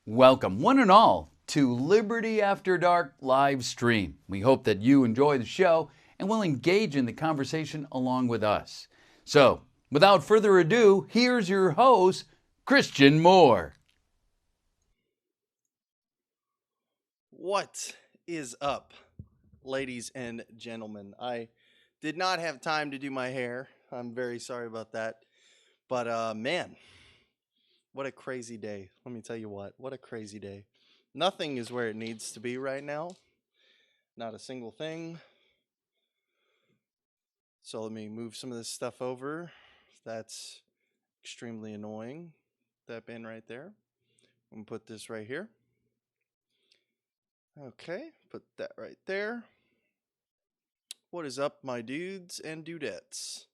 Welcome, one and all, to Liberty After Dark live stream. We hope that you enjoy the show and will engage in the conversation along with us. So, without further ado, here's your host, Christian Moore. What is up, ladies and gentlemen? I did not have time to do my hair. I'm very sorry about that. But man, what a crazy day. Let me tell you what a crazy day. Nothing is where it needs to be right now. Not a single thing. So let me move some of this stuff over. That's extremely annoying. That bin right there. I'm going to put this right here. Okay, put that right there. What is up, my dudes and dudettes?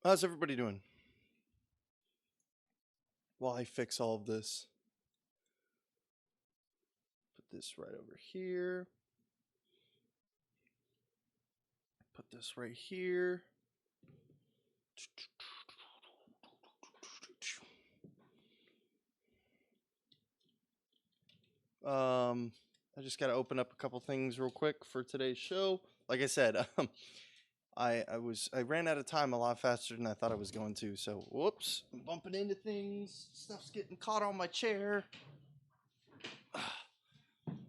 How's everybody doing? While I fix all of this. Put this right over here. Put this right here. I just got to open up a couple things real quick for today's show. Like I said, I ran out of time a lot faster than I thought I was going to. So, whoops, I'm bumping into things. Stuff's getting caught on my chair.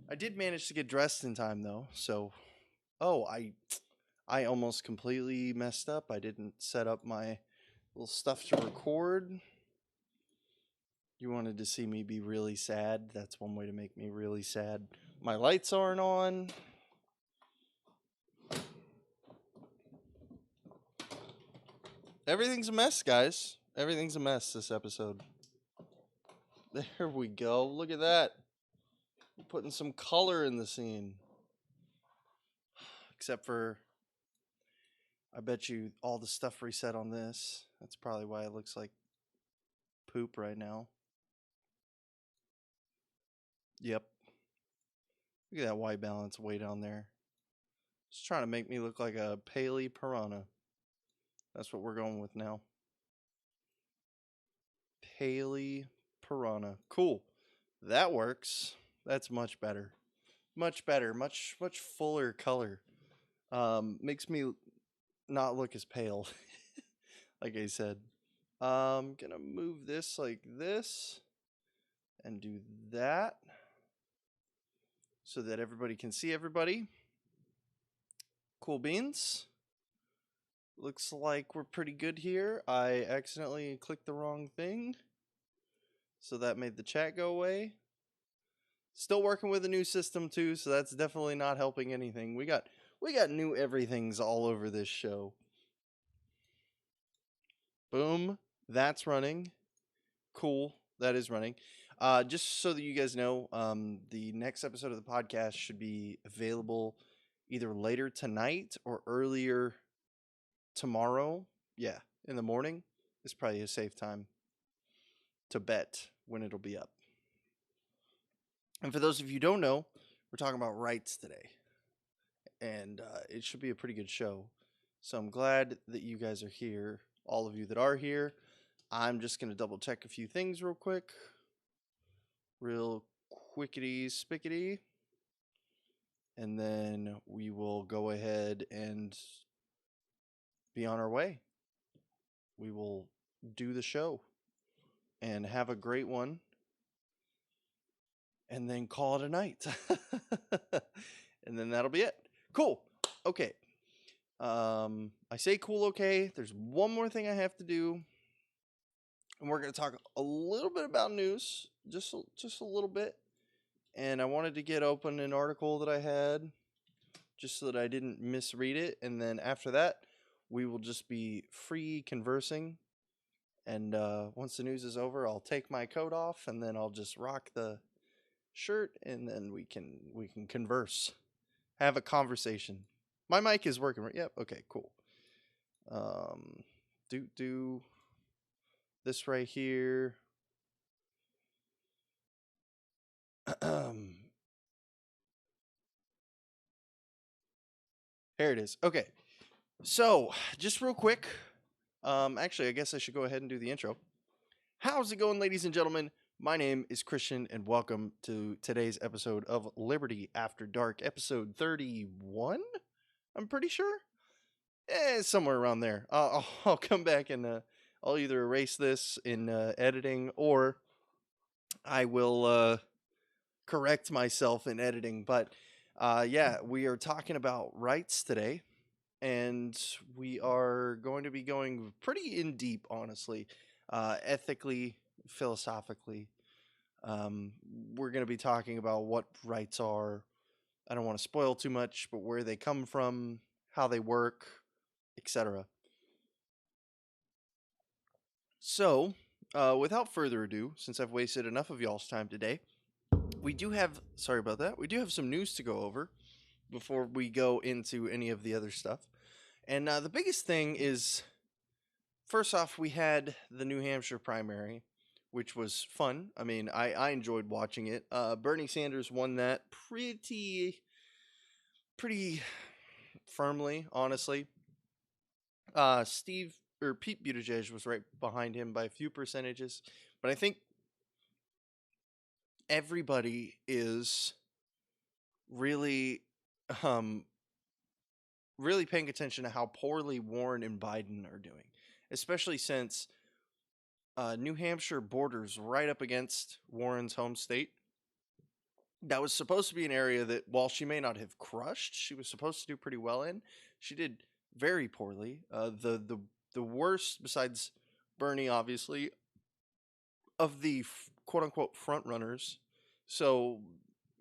I did manage to get dressed in time though. So, I almost completely messed up. I didn't set up my little stuff to record. You wanted to see me be really sad. That's one way to make me really sad. My lights aren't on. Everything's a mess, guys. Everything's a mess this episode. There we go. Look at that. We're putting some color in the scene. Except for, I bet you all the stuff reset on this. That's probably why it looks like poop right now. Yep. Look at that white balance way down there. Just trying to make me look like a Paley piranha. That's what we're going with now. Paley piranha. Cool. That works. That's much better. Much better. Much fuller color. Makes me not look as pale. Like I said. I'm gonna move this like this. And do that. So that everybody can see everybody. Cool beans. Looks like we're pretty good here. I accidentally clicked the wrong thing. So that made the chat go away. Still working with a new system too, so that's definitely not helping anything. We got new everythings all over this show. Boom. That's running. Cool. That is running. Just so that you guys know, the next episode of the podcast should be available either later tonight or earlier tomorrow. Yeah, in the morning is probably a safe time to bet when it'll be up. And for those of you who don't know, we're talking about rights today. And it should be a pretty good show. So I'm glad that you guys are here. All of you that are here. I'm just going to double check a few things real quick. Real quickity spickety. And then we will go ahead and be on our way. We will do the show and have a great one. And then call it a night. And then that'll be it. Cool. Okay. I say cool, okay. There's one more thing I have to do. And we're going to talk a little bit about news. Just a little bit. And I wanted to get open an article that I had. Just so that I didn't misread it. And then after that, we will just be free conversing. And once the news is over, I'll take my coat off. And then I'll just rock the shirt. And then we can converse. Have a conversation. My mic is working, right? Yep. Okay, cool. Do this right here. Here it is. Okay. So, just real quick. Actually, I guess I should go ahead and do the intro. How's it going, ladies and gentlemen? My name is Christian, and welcome to today's episode of Liberty After Dark, episode 31. I'm pretty sure. Somewhere around there. I'll come back and I'll either erase this in editing or I will correct myself in editing. But yeah, we are talking about rights today, and we are going to be going pretty in deep, honestly, ethically, philosophically. Um, we're going to be talking about what rights are. I don't want to spoil too much, but where they come from, how they work, etc. So, without further ado, since I've wasted enough of y'all's time today, we do have, sorry about that, we do have some news to go over before we go into any of the other stuff. And the biggest thing is, first off, we had the New Hampshire primary, which was fun. I mean, I enjoyed watching it. Bernie Sanders won that pretty firmly, honestly. Steve or Pete Buttigieg was right behind him by a few percentages, but I think everybody is really, um, really paying attention to how poorly Warren and Biden are doing, especially since New Hampshire borders right up against Warren's home state. That was supposed to be an area that, while she may not have crushed, she was supposed to do pretty well in. She did very poorly. The worst, besides Bernie, obviously, of the quote unquote front runners. So,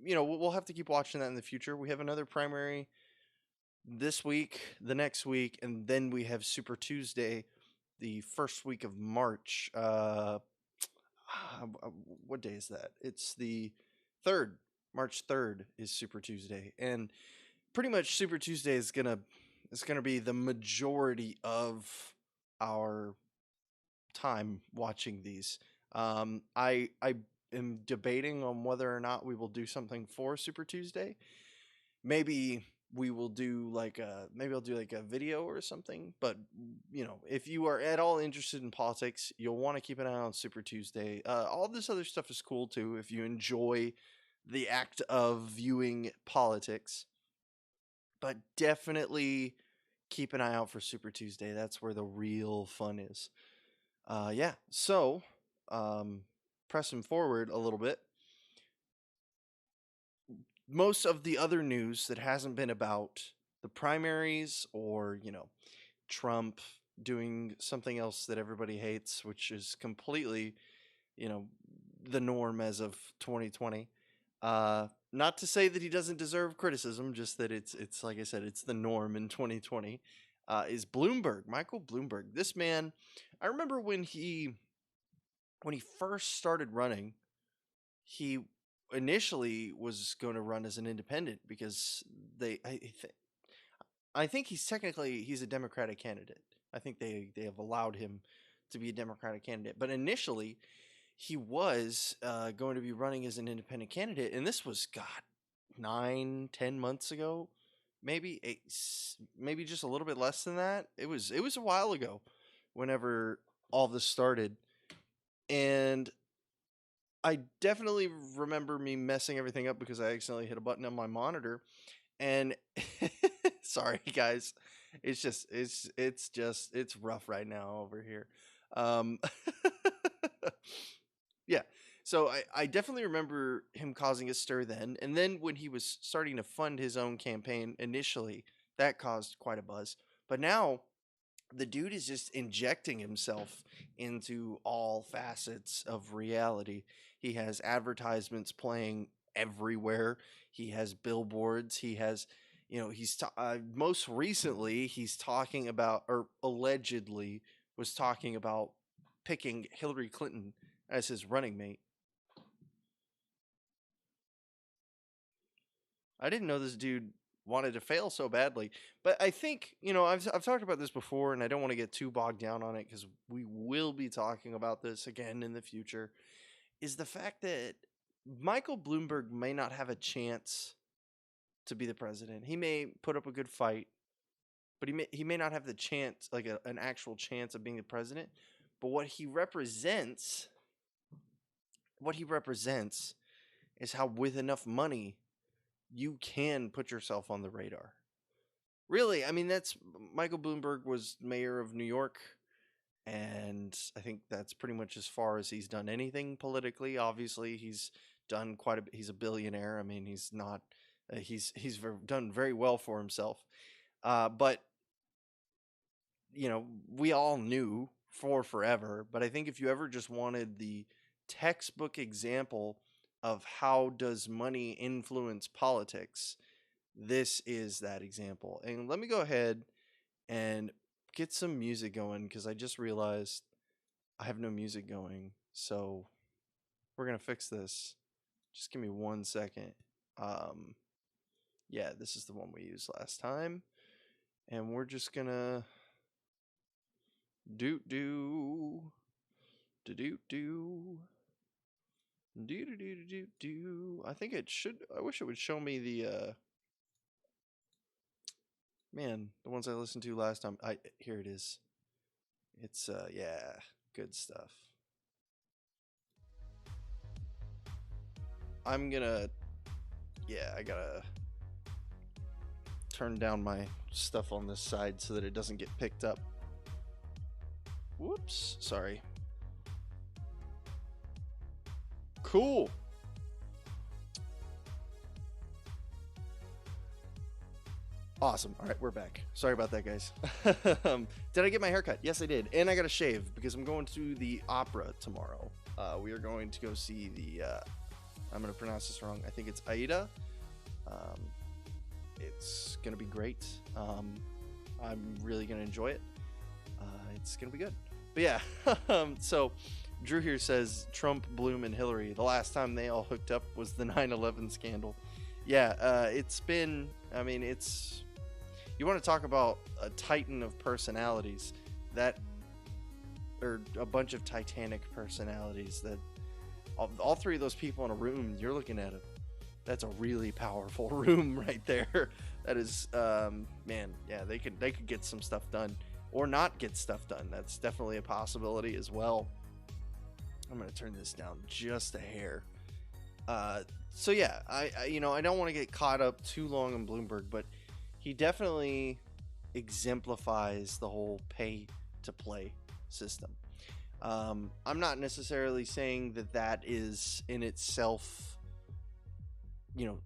we'll have to keep watching that in the future. We have another primary this week, the next week, and then we have Super Tuesday, the first week of March. What day is that? It's the 3rd. March 3rd is Super Tuesday, and pretty much Super Tuesday is gonna be the majority of our time watching these. I am debating on whether or not we will do something for Super Tuesday. Maybe we will do maybe I'll do like a video or something. But if you are at all interested in politics, you'll want to keep an eye on Super Tuesday. All this other stuff is cool too if you enjoy the act of viewing politics. But definitely keep an eye out for Super Tuesday. That's where the real fun is. Yeah. So, pressing forward a little bit, most of the other news that hasn't been about the primaries or, Trump doing something else that everybody hates, which is completely, you know, the norm as of 2020. Not to say that he doesn't deserve criticism, just that it's like I said, it's the norm in 2020. Is Bloomberg, Michael Bloomberg. This man, I remember when he first started running, he initially was going to run as an independent because I think he's a Democratic candidate. I think they have allowed him to be a Democratic candidate, but initially he was going to be running as an independent candidate, and this was 9-10 months ago, maybe maybe just a little bit less than that. It was a while ago whenever all this started, and I definitely remember me messing everything up because I accidentally hit a button on my monitor. And sorry guys, it's rough right now over here. Um, yeah, so I definitely remember him causing a stir then, and then when he was starting to fund his own campaign initially, that caused quite a buzz. But now the dude is just injecting himself into all facets of reality. He has advertisements playing everywhere. He has billboards. He has, most recently he's talking about, or allegedly was talking about, picking Hillary Clinton as his running mate. I didn't know this dude wanted to fail so badly. But I think, I've talked about this before, and I don't want to get too bogged down on it because we will be talking about this again in the future, is the fact that Michael Bloomberg may not have a chance to be the president. He may put up a good fight, but he may not have the chance, like an actual chance of being the president. But what he represents what he represents is how with enough money you can put yourself on the radar. Really, I mean, that's Michael Bloomberg was mayor of New York, and I think that's pretty much as far as he's done anything politically. Obviously, he's done quite a bit. He's a billionaire. I mean, he's not. He's done very well for himself. But we all knew for forever. But I think if you ever just wanted the textbook example of how does money influence politics, this is that example. And let me go ahead and get some music going, because I just realized I have no music going. So we're going to fix this. Just give me 1 second. Yeah, this is the one we used last time. And we're just going to do I think it should. I wish it would show me the the ones I listened to last time. Here it is. It's yeah, good stuff. I'm gonna I gotta turn down my stuff on this side so that it doesn't get picked up. Whoops, sorry. Cool. Awesome. All right, we're back. Sorry about that, guys. Did I get my haircut? Yes, I did. And I got a shave because I'm going to the opera tomorrow. We are going to go see the, I'm going to pronounce this wrong. I think it's Aida. It's going to be great. I'm really going to enjoy it. It's going to be good. But yeah, so Drew here says Trump, Bloom, and Hillary. The last time they all hooked up was the 9/11 scandal. Yeah, it's been, I mean, it's, you want to talk about a titan of personalities, or a bunch of Titanic personalities, that all three of those people in a room, you're looking at that's a really powerful room right there. That is, man, yeah, they could get some stuff done or not get stuff done. That's definitely a possibility as well. I'm going to turn this down just a hair. So yeah, I don't want to get caught up too long on Bloomberg, but he definitely exemplifies the whole pay to play system. I'm not necessarily saying that is in itself,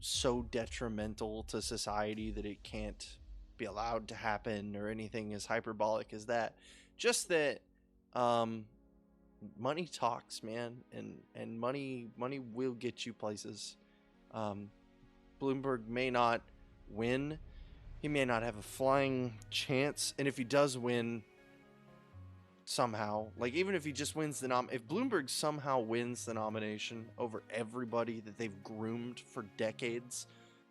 so detrimental to society that it can't be allowed to happen or anything as hyperbolic as that. Just that, money talks, man, and money will get you places. Bloomberg may not win. He may not have a flying chance. And if he does win somehow, like even if he just wins if Bloomberg somehow wins the nomination over everybody that they've groomed for decades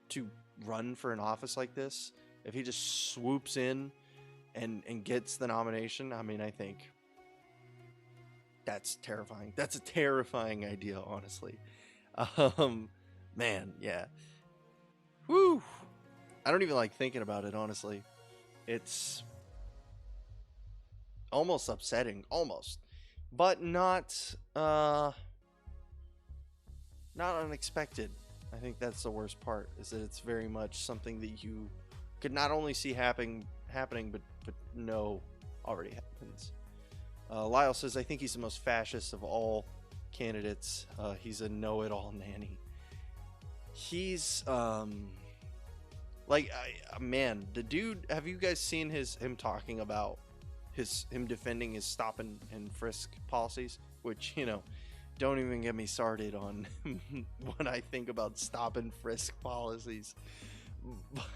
to run for an office like this, if he just swoops in and gets the nomination, I mean, I think that's terrifying. That's a terrifying idea, honestly. Man, yeah. Woo! I don't even like thinking about it, honestly. It's almost upsetting, but not unexpected. I think that's the worst part, is that it's very much something that you could not only see happening, but know already happens. Lyle says, I think he's the most fascist of all candidates. He's a know-it-all nanny. He's man, the dude, have you guys seen him talking about him defending his stop and frisk policies? Which, don't even get me started on when I think about stop and frisk policies.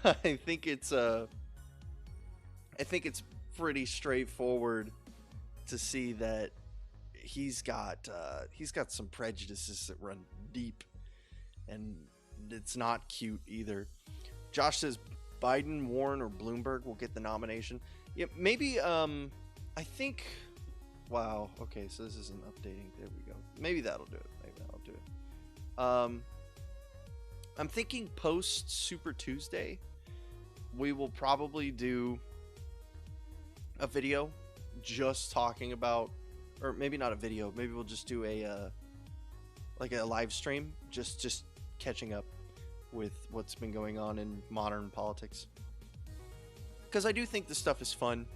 But I think it's pretty straightforward to see that he's got some prejudices that run deep, and it's not cute either. Josh says Biden, Warren, or Bloomberg will get the nomination. Yeah, maybe. I think. Wow. Okay, so this isn't updating. There we go. Maybe that'll do it. I'm thinking post Super Tuesday, we will probably do a video just talking about, or maybe not a video. Maybe we'll just do like a live stream, just catching up with what's been going on in modern politics. Because I do think this stuff is fun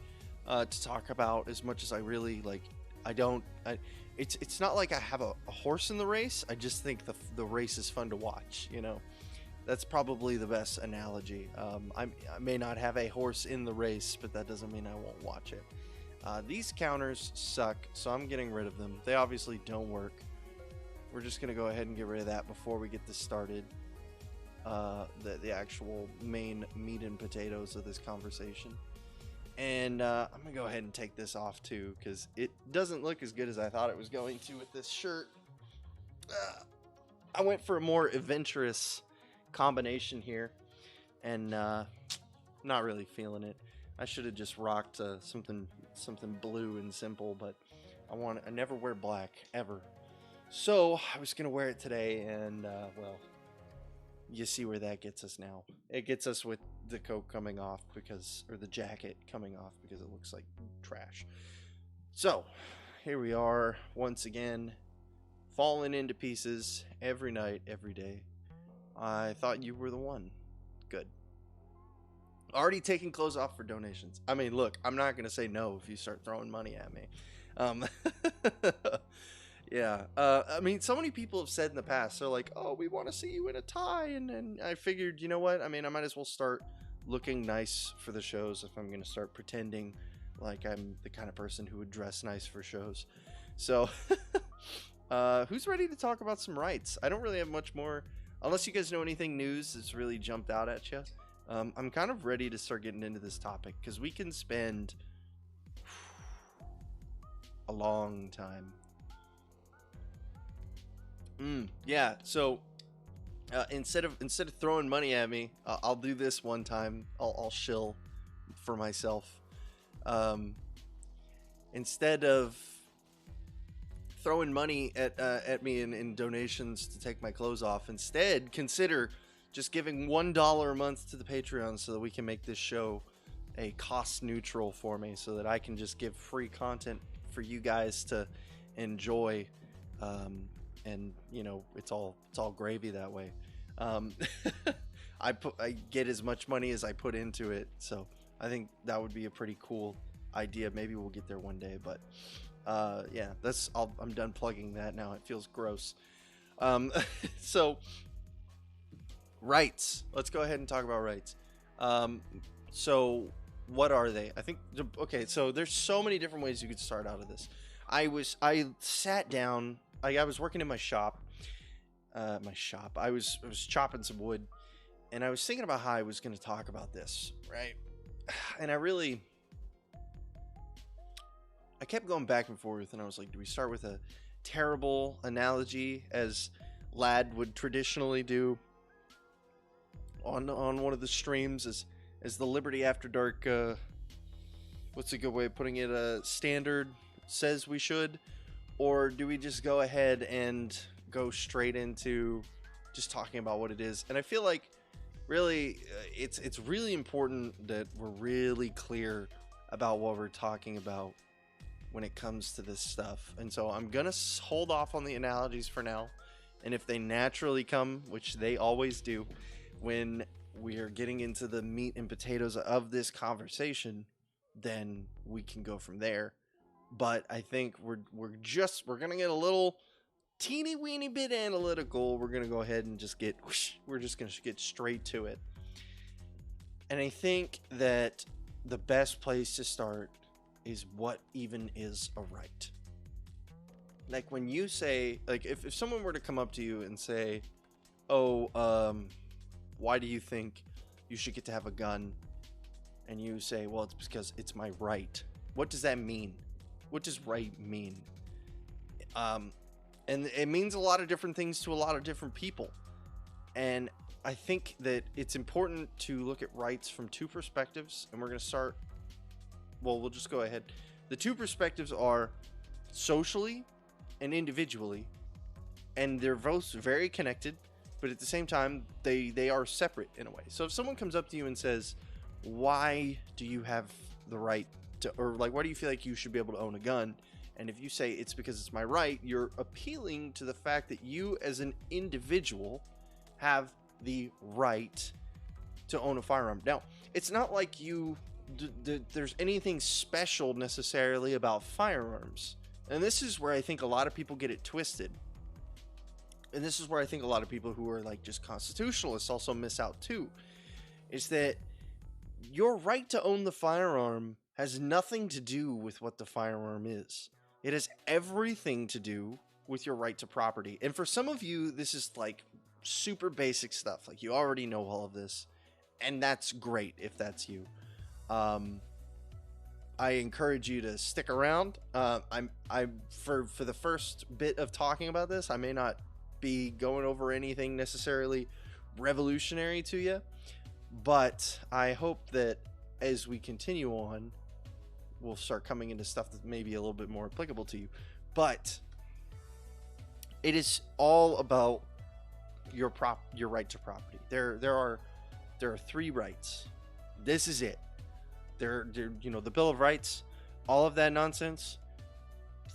to talk about as much as I really like. It's not like I have a horse in the race. I just think the race is fun to watch. You know, that's probably the best analogy. I may not have a horse in the race, but that doesn't mean I won't watch it. These counters suck, so I'm getting rid of them. They obviously don't work. We're just gonna go ahead and get rid of that before we get this started. The actual main meat and potatoes of this conversation. And I'm gonna go ahead and take this off too, because it doesn't look as good as I thought it was going to with this shirt. I went for a more adventurous combination here, and not really feeling it. I should have just rocked something blue and simple, but I never wear black ever. So I was gonna wear it today, and well, you see where that gets us now. It gets us with the coat coming off or the jacket coming off because it looks like trash. So here we are once again, falling into pieces every night, every day. I thought you were the one. Good. Already taking clothes off for donations. I mean, look, I'm not gonna say no if you start throwing money at me. Yeah. I mean, so many people have said in the past, they're like, oh, we want to see you in a tie. And I figured, you know what? I mean, I might as well start looking nice for the shows if I'm going to start pretending like I'm the kind of person who would dress nice for shows. So, who's ready to talk about some rights? I don't really have much more, unless you guys know anything news that's really jumped out at you. I'm kind of ready to start getting into this topic because we can spend a long time. Yeah, so instead of throwing money at me, I'll do this one time. I'll shill for myself. Instead of throwing money at me in donations to take my clothes off, instead consider just giving $1 a month to the Patreon so that we can make this show a cost neutral for me, so that I can just give free content for you guys to enjoy. And you know, it's all gravy that way. I get as much money as I put into it, so I think that would be a pretty cool idea. Maybe we'll get there one day, but yeah, I'm done plugging that now. It feels gross. So rights. Let's go ahead and talk about rights. So what are they? I think okay. So there's so many different ways you could start out of this. I sat down. I was working in my shop. I was chopping some wood, and I was thinking about how I was going to talk about this, right? And I kept going back and forth, and I was like, do we start with a terrible analogy, as Lad would traditionally do on one of the streams, as the Liberty After Dark, what's a good way of putting it, standard says we should? Or do we just go ahead and go straight into just talking about what it is? And I feel like really it's really important that we're really clear about what we're talking about when it comes to this stuff. And so I'm gonna hold off on the analogies for now, and if they naturally come, which they always do, when we are getting into the meat and potatoes of this conversation, then we can go from there. But I think we're gonna get a little teeny weeny bit analytical. We're gonna go ahead and just we're just gonna get straight to it. And I think that the best place to start is what even is a right. Like when you say, like if someone were to come up to you and say, oh, why do you think you should get to have a gun? And you say, well, it's because it's my right. What does that mean? What does right mean? And it means a lot of different things to a lot of different people. And I think that it's important to look at rights from two perspectives. And we're going to start, well, we'll just go ahead. The two perspectives are socially and individually. And they're both very connected, but at the same time, they are separate in a way. So if someone comes up to you and says, why do you have the right to, or like, why do you feel like you should be able to own a gun? And if you say it's because it's my right, you're appealing to the fact that you as an individual have the right to own a firearm. Now, it's not like there's anything special necessarily about firearms. And this is where I think a lot of people get it twisted. And this is where I think a lot of people who are like just constitutionalists also miss out too. Is that your right to own the firearm has nothing to do with what the firearm is. It has everything to do with your right to property. And for some of you, this is like super basic stuff. Like you already know all of this. And that's great if that's you. I encourage you to stick around. For the first bit of talking about this, I may not be going over anything necessarily revolutionary to you, but I hope that as we continue on, we'll start coming into stuff that may be a little bit more applicable to you. But it is all about your right to property. There are 3 rights. This is it. The Bill of Rights, all of that nonsense,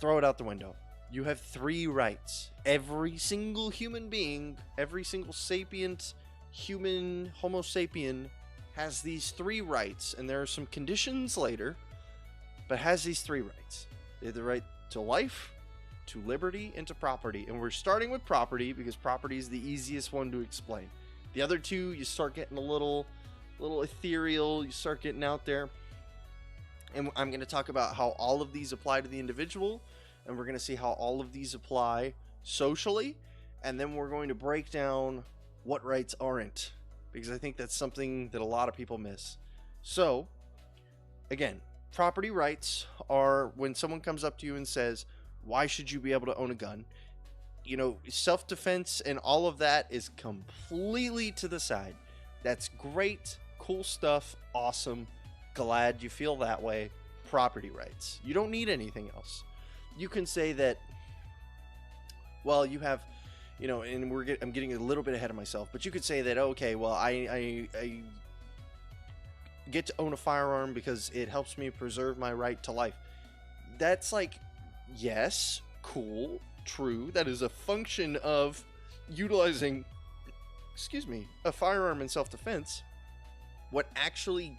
throw it out the window. You have 3 rights. Every single human being, every single sapient human, Homo sapien, has these 3 rights, and there are some conditions later, but has these 3 rights. They have the right to life, to liberty, and to property. And we're starting with property because property is the easiest one to explain. The other 2, you start getting a little ethereal, you start getting out there. And I'm going to talk about how all of these apply to the individual, and we're going to see how all of these apply socially, and then we're going to break down what rights aren't, because I think that's something that a lot of people miss. So, again, property rights are when someone comes up to you and says, why should you be able to own a gun? Self-defense and all of that is completely to the side. That's great, cool stuff, awesome, glad you feel that way. Property rights. You don't need anything else. You can say that, well, you have, and I'm getting a little bit ahead of myself, but you could say that, okay, well, I get to own a firearm because it helps me preserve my right to life. That's like, yes, cool, true. That is a function of utilizing, a firearm in self-defense. What actually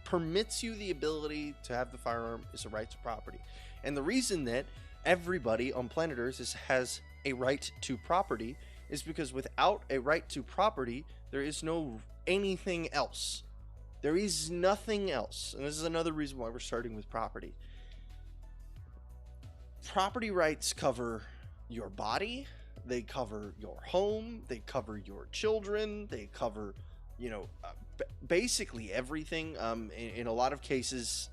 permits you the ability to have the firearm is a right to property. And the reason that everybody on planet Earth has a right to property is because without a right to property, there is no anything else. There is nothing else. And this is another reason why we're starting with property. Property rights cover your body, they cover your home, they cover your children, they cover, basically everything. In a lot of cases,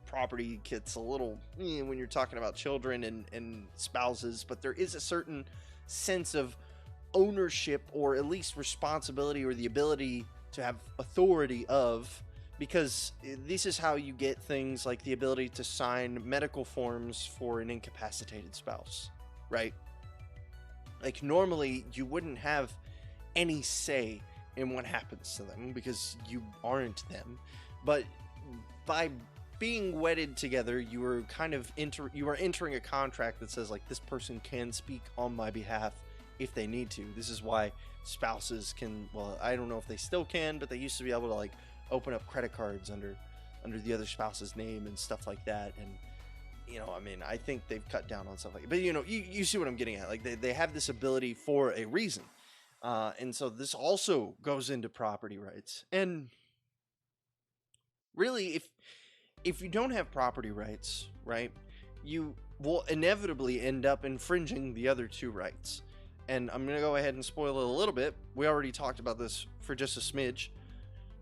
property gets a little when you're talking about children and spouses, but there is a certain sense of ownership, or at least responsibility, or the ability to have authority of, because this is how you get things like the ability to sign medical forms for an incapacitated spouse, right? Like normally you wouldn't have any say in what happens to them because you aren't them, but by being wedded together, you are kind of entering a contract that says like, this person can speak on my behalf if they need to. This is why spouses can, well, I don't know if they still can, but they used to be able to like open up credit cards under the other spouse's name and stuff like that. And I think they've cut down on stuff like that. But you see what I'm getting at. Like they have this ability for a reason. And so this also goes into property rights. And really, if you don't have property rights, right, you will inevitably end up infringing the other 2 rights. And I'm going to go ahead and spoil it a little bit. We already talked about this for just a smidge.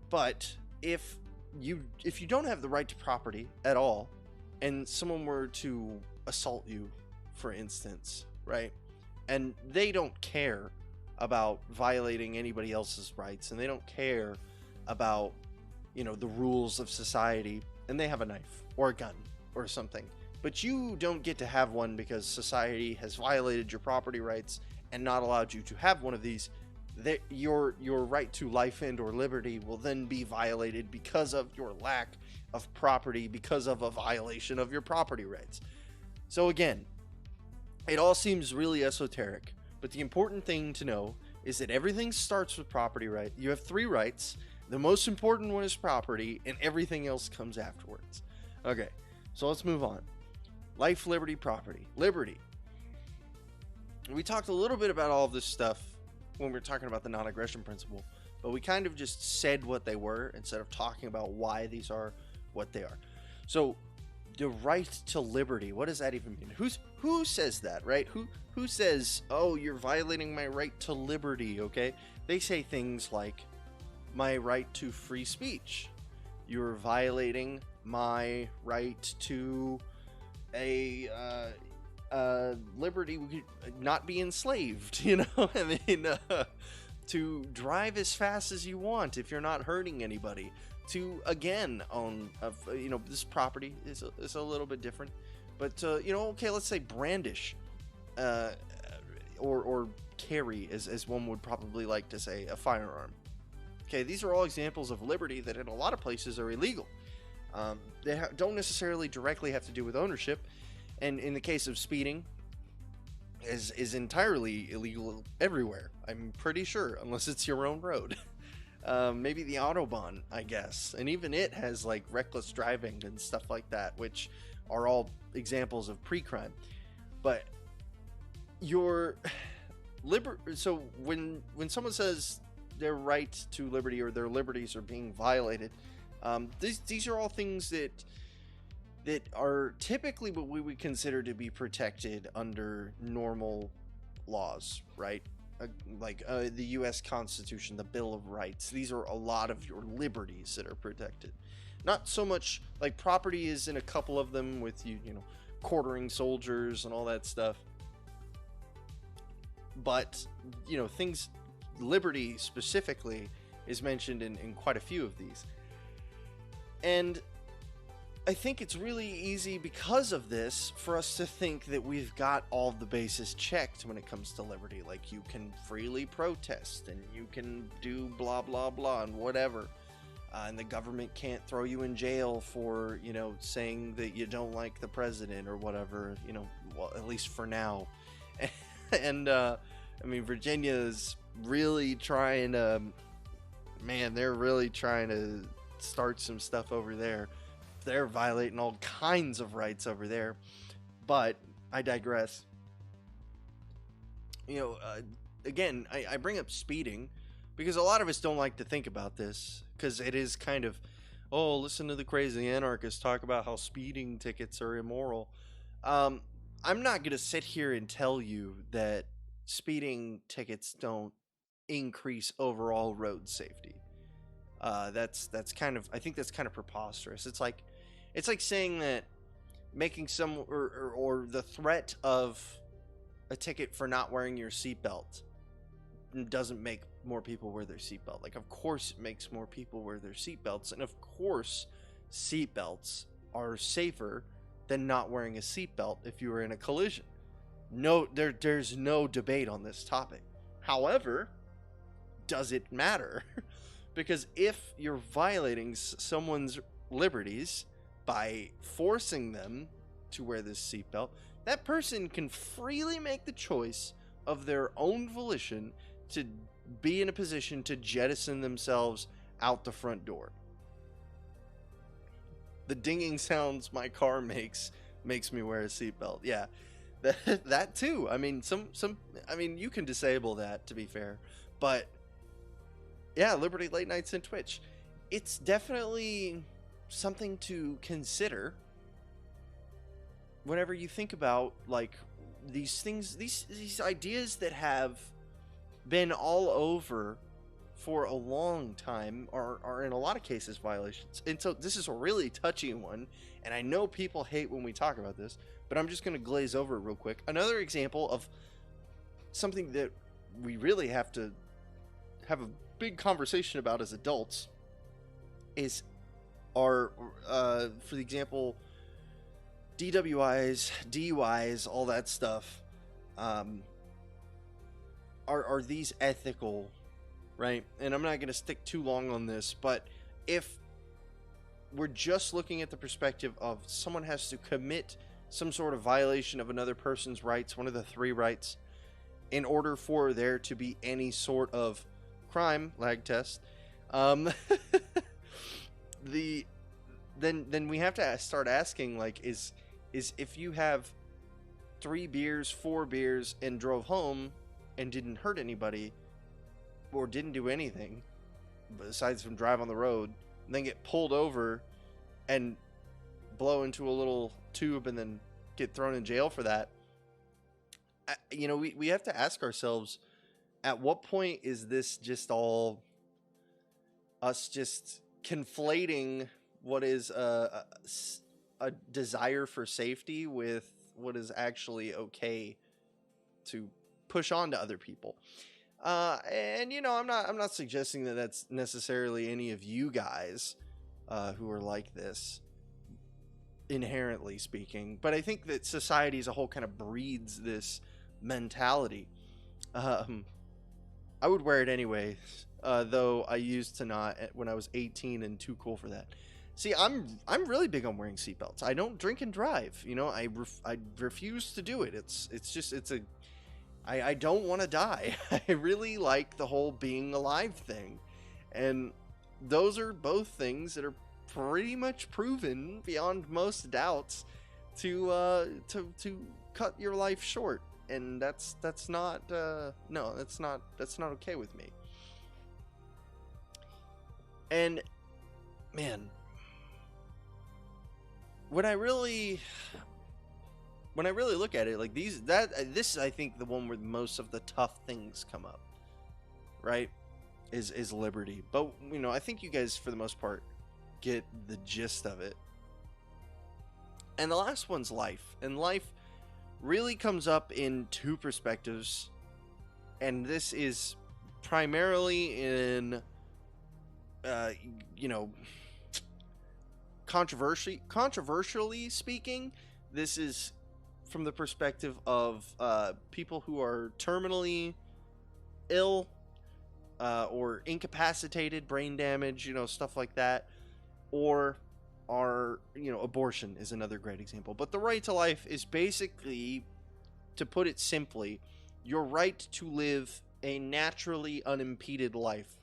But if you don't have the right to property at all, and someone were to assault you, for instance, right, and they don't care about violating anybody else's rights, and they don't care about, the rules of society, and they have a knife or a gun or something, but you don't get to have one because society has violated your property rights and not allowed you to have one of these, your right to life and or liberty will then be violated because of your lack of property, because of a violation of your property rights. So again, it all seems really esoteric, but the important thing to know is that everything starts with property right. You have 3 rights. The most important one is property, and everything else comes afterwards. Okay, so let's move on. Life, liberty, property. Liberty. We talked a little bit about all of this stuff when we were talking about the non-aggression principle, but we kind of just said what they were instead of talking about why these are what they are. So the right to liberty, what does that even mean? Who says that, right? Who says, oh, you're violating my right to liberty, okay? They say things like, my right to free speech. You're violating my right to a liberty, we could not be enslaved, you know? I mean, to drive as fast as you want if you're not hurting anybody. To, again, own, this property is a little bit different. But, okay, let's say brandish, or carry, as one would probably like to say, a firearm. Okay, these are all examples of liberty that in a lot of places are illegal. They don't necessarily directly have to do with ownership. And in the case of speeding, is entirely illegal everywhere, I'm pretty sure, unless it's your own road. Maybe the Autobahn, I guess. And even it has like reckless driving and stuff like that, which are all examples of pre-crime. But so when someone says their right to liberty or their liberties are being violated, these are all things that are typically what we would consider to be protected under normal laws, right? Like the U.S. Constitution, the Bill of Rights. These are a lot of your liberties that are protected. Not so much like property is in a couple of them with quartering soldiers and all that stuff. But, liberty specifically is mentioned in quite a few of these. And I think it's really easy because of this for us to think that we've got all the bases checked when it comes to liberty. Like, you can freely protest and you can do blah, blah, blah and whatever. And the government can't throw you in jail for, saying that you don't like the president or whatever, well, at least for now. And, Virginia's really trying to, they're really trying to start some stuff over there. They're violating all kinds of rights over there. But I digress. Again, I bring up speeding because a lot of us don't like to think about this because it is kind of, oh, listen to the crazy anarchists talk about how speeding tickets are immoral. I'm not going to sit here and tell you that speeding tickets don't increase overall road safety. That's kind of, I think that's kind of preposterous. It's like saying that making some or the threat of a ticket for not wearing your seatbelt doesn't make more people wear their seatbelt. Like, of course it makes more people wear their seatbelts, and of course seatbelts are safer than not wearing a seatbelt if you were in a collision. No, there's no debate on this topic. However, does it matter? Because if you're violating someone's liberties by forcing them to wear this seatbelt, that person can freely make the choice of their own volition to be in a position to jettison themselves out the front door. The dinging sounds my car makes me wear a seatbelt. Yeah, that too. You can disable that, to be fair, but yeah, Liberty Late Nights and Twitch. It's definitely something to consider whenever you think about like these things, these ideas that have been all over for a long time are in a lot of cases violations. And so this is a really touchy one, and I know people hate when we talk about this, but I'm just going to glaze over it real quick. Another example of something that we really have to have a big conversation about as adults is for the example, DWIs, DUIs, all that stuff. Are these ethical, right? And I'm not going to stick too long on this, but if we're just looking at the perspective of someone has to commit some sort of violation of another person's rights, one of the 3 rights, in order for there to be any sort of crime lag test, then we have to start asking, like, is if you have 3 beers, 4 beers, and drove home and didn't hurt anybody or didn't do anything besides from drive on the road, and then get pulled over and blow into a little tube and then get thrown in jail for that, you know, we have to ask ourselves, at what point is this just all us just conflating what is a desire for safety with what is actually okay to push on to other people? And you know, I'm not suggesting that that's necessarily any of you guys who are like this, inherently speaking, but I think that society as a whole kind of breeds this mentality. I would wear it anyway, though I used to not when I was 18 and too cool for that. See, I'm really big on wearing seatbelts. I don't drink and drive. You know, I refuse to do it. I don't want to die. I really like the whole being alive thing, and those are both things that are pretty much proven beyond most doubts to cut your life short, and that's not okay with me. And man, when I really look at it, like this I think the one where most of the tough things come up, right, is liberty. But you know, I think you guys for the most part get the gist of it. And the last one's life, and life really comes up in 2 perspectives, and this is primarily in you know, controversially speaking, this is from the perspective of people who are terminally ill or incapacitated, brain damage, you know, stuff like that, or are, you know, abortion is another great example. But the right to life is basically, to put it simply, your right to live a naturally unimpeded life.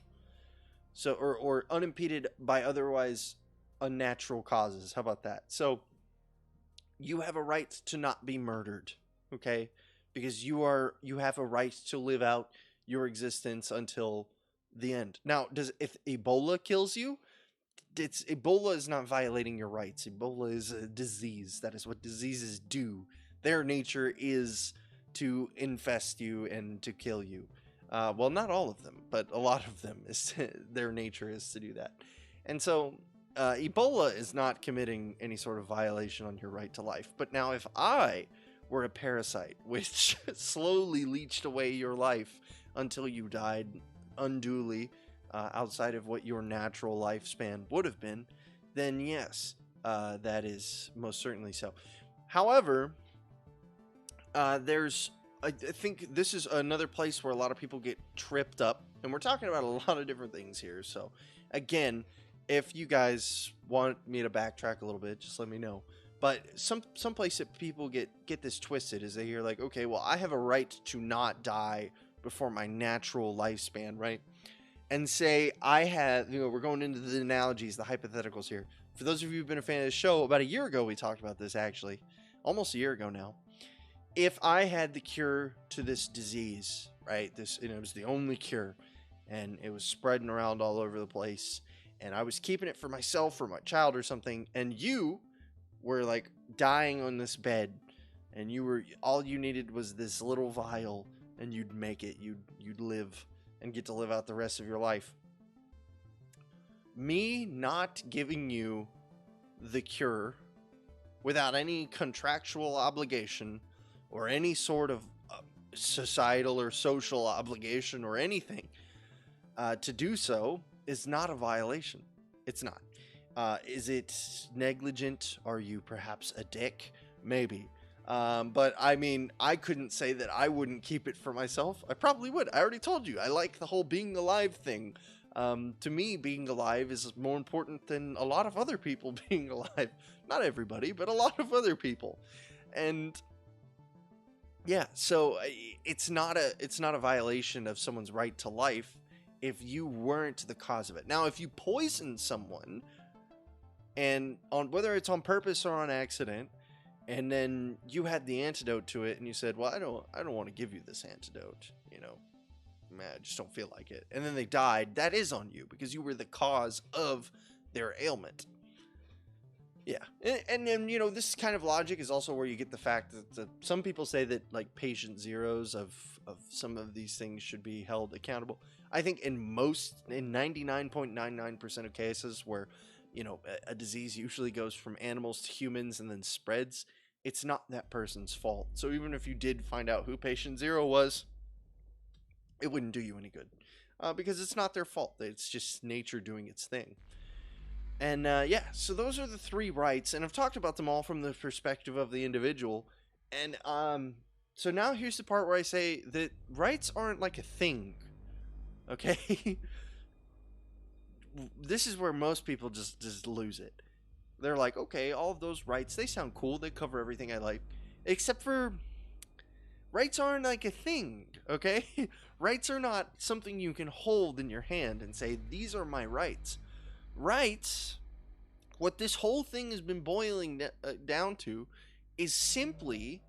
So, or unimpeded by otherwise unnatural causes. How about that? So, you have a right to not be murdered, okay? Because you have a right to live out your existence until the end. Now, if Ebola kills you, Ebola is not violating your rights. Ebola is a disease. That is what diseases do. Their nature is to infest you and to kill you. Well, not all of them, but a lot of them their nature is to do that. And so Ebola is not committing any sort of violation on your right to life. But now if I were a parasite which slowly leached away your life until you died unduly, outside of what your natural lifespan would have been, then yes, that is most certainly so. However, I think this is another place where a lot of people get tripped up, and we're talking about a lot of different things here. So again, if you guys want me to backtrack a little bit, just let me know. But some place that people get this twisted is they hear like, okay, well, I have a right to not die before my natural lifespan, right? And say I have, you know, we're going into the analogies, the hypotheticals here. For those of you who've been a fan of the show, about a year ago we talked about this, actually. Almost a year ago now. If I had the cure to this disease, right, and it was the only cure, and it was spreading around all over the place, and I was keeping it for myself or my child or something, and you were like dying on this bed, and all you needed was this little vial, and you'd make it, you'd live and get to live out the rest of your life. Me not giving you the cure without any contractual obligation or any sort of societal or social obligation or anything to do so is not a violation. It's not. Is it negligent? Are you perhaps a dick? Maybe. But I mean, I couldn't say that I wouldn't keep it for myself. I probably would. I already told you. I like the whole being alive thing. To me, being alive is more important than a lot of other people being alive. Not everybody, but a lot of other people. And yeah, so it's not a violation of someone's right to life if you weren't the cause of it. Now, if you poison someone, and on whether it's on purpose or on accident, and then you had the antidote to it, and you said, "Well, I don't want to give you this antidote, man, I just don't feel like it," and then they died, that is on you because you were the cause of their ailment. Yeah, and then this kind of logic is also where you get the fact that some people say that like patient zeros of some of these things should be held accountable. I think in 99.99% of cases where a disease usually goes from animals to humans and then spreads, it's not that person's fault. So even if you did find out who patient zero was, it wouldn't do you any good because it's not their fault. It's just nature doing its thing. And yeah, so those are the 3 rights, and I've talked about them all from the perspective of the individual. And so now here's the part where I say that rights aren't like a thing, okay? This is where most people just lose it. They're like, okay, all of those rights, they sound cool, they cover everything I like, except for rights aren't like a thing, okay? Rights are not something you can hold in your hand and say, these are my rights. Rights, what this whole thing has been boiling down to, is simply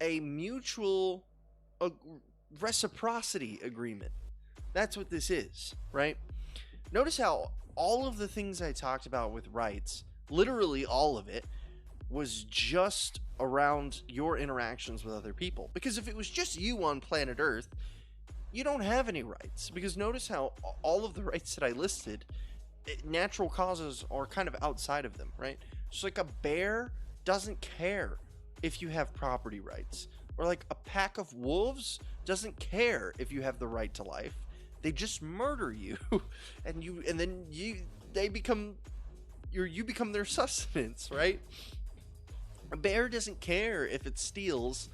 a mutual reciprocity agreement. That's what this is, right? Notice how all of the things I talked about with rights, literally all of it, was just around your interactions with other people. Because if it was just you on planet Earth, you don't have any rights. Because notice how all of the rights that I listed, natural causes are kind of outside of them, right? Just like a bear doesn't care if you have property rights, or like a pack of wolves doesn't care if you have the right to life. They just murder you, and then you become their sustenance, right? A bear doesn't care if it steals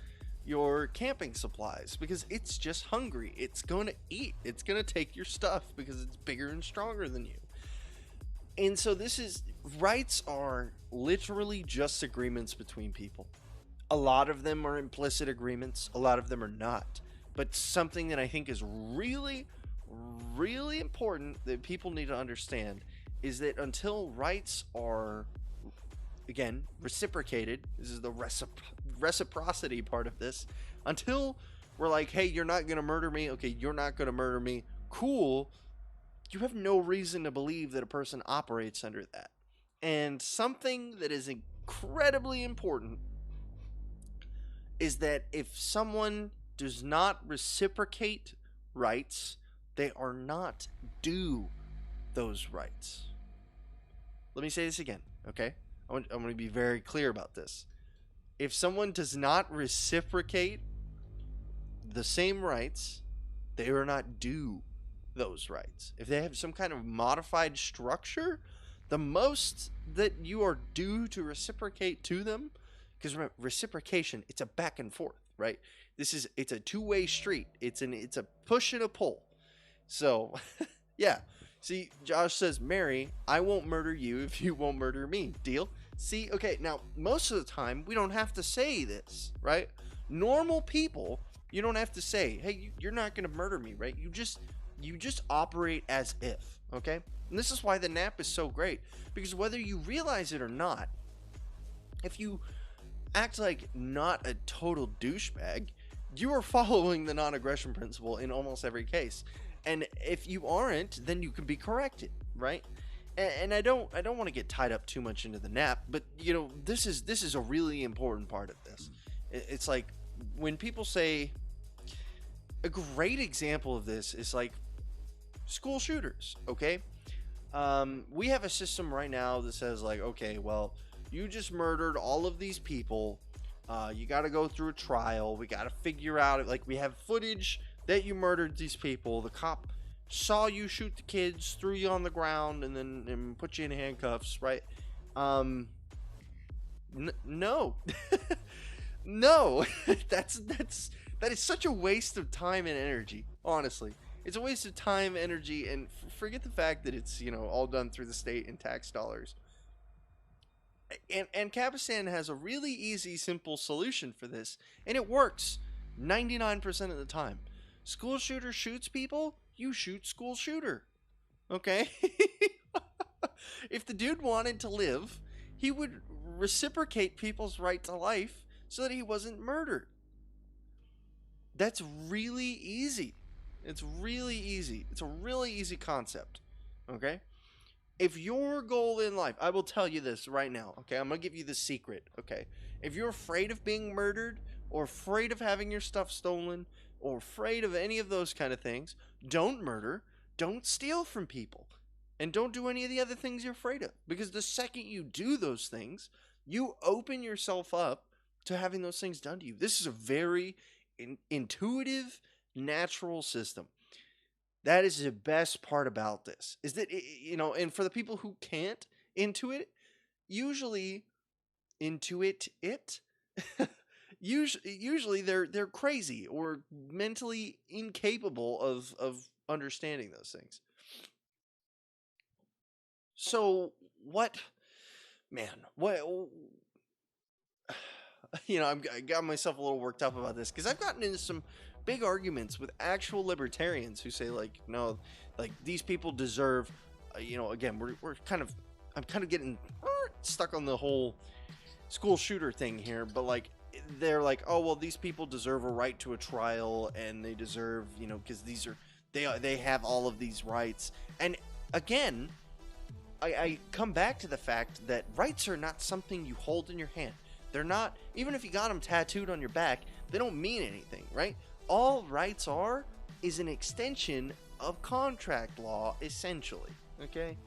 your camping supplies because it's just hungry. It's going to eat. It's going to take your stuff because it's bigger and stronger than you. And so rights are literally just agreements between people. A lot of them are implicit agreements. A lot of them are not. But something that I think is really, really important that people need to understand is that until rights are, again, reciprocated, this is the reciprocity part of this, until we're like, hey, you're not going to murder me. Okay, you're not going to murder me. Cool. You have no reason to believe that a person operates under that. And something that is incredibly important is that if someone does not reciprocate rights, they are not due those rights. Let me say this again, okay? I'm going to be very clear about this. If someone does not reciprocate the same rights, they are not due those rights. If they have some kind of modified structure, the most that you are due to reciprocate to them, because remember, reciprocation, it's a back and forth, right? It's a two-way street. It's a push and a pull. So, yeah. See, Josh says, Mary, I won't murder you if you won't murder me. Deal? See, okay, now, most of the time, we don't have to say this, right? Normal people, you don't have to say, hey, you're not going to murder me, right? You just operate as if, okay? And this is why the nap is so great, because whether you realize it or not, if you act like not a total douchebag, you are following the non-aggression principle in almost every case. And if you aren't, then you can be corrected, right? And I don't want to get tied up too much into the nap, but this is a really important part of this. It's like when people say, a great example of this is like school shooters, okay? We have a system right now that says like, okay, well, you just murdered all of these people. You got to go through a trial. We got to figure out, like, we have footage that you murdered these people. The cop saw you shoot the kids, threw you on the ground, and then put you in handcuffs, right? No. No. That is such a waste of time and energy, honestly. It's a waste of time, energy, and forget the fact that it's, all done through the state and tax dollars. And Kapistan has a really easy, simple solution for this, and it works 99% of the time. School shooter shoots people, you shoot school shooter. Okay? If the dude wanted to live, he would reciprocate people's right to life so that he wasn't murdered. That's really easy. It's really easy. It's a really easy concept. Okay? If your goal in life, I will tell you this right now, okay? I'm going to give you the secret, okay? If you're afraid of being murdered, or afraid of having your stuff stolen, or afraid of any of those kind of things, don't murder, don't steal from people, and don't do any of the other things you're afraid of. Because the second you do those things, you open yourself up to having those things done to you. This is a very intuitive, natural system. That is the best part about this, is that, and for the people who can't intuit it, usually they're crazy or mentally incapable of understanding those things. So what I got myself a little worked up about this because I've gotten into some big arguments with actual libertarians who say, like, no, like, these people deserve, again, I'm kind of getting stuck on the whole school shooter thing here, but like, they're like, oh, well, these people deserve a right to a trial, and they deserve, because they have all of these rights. And again, I come back to the fact that rights are not something you hold in your hand. They're not, even if you got them tattooed on your back, they don't mean anything, right? All rights is an extension of contract law, essentially, okay?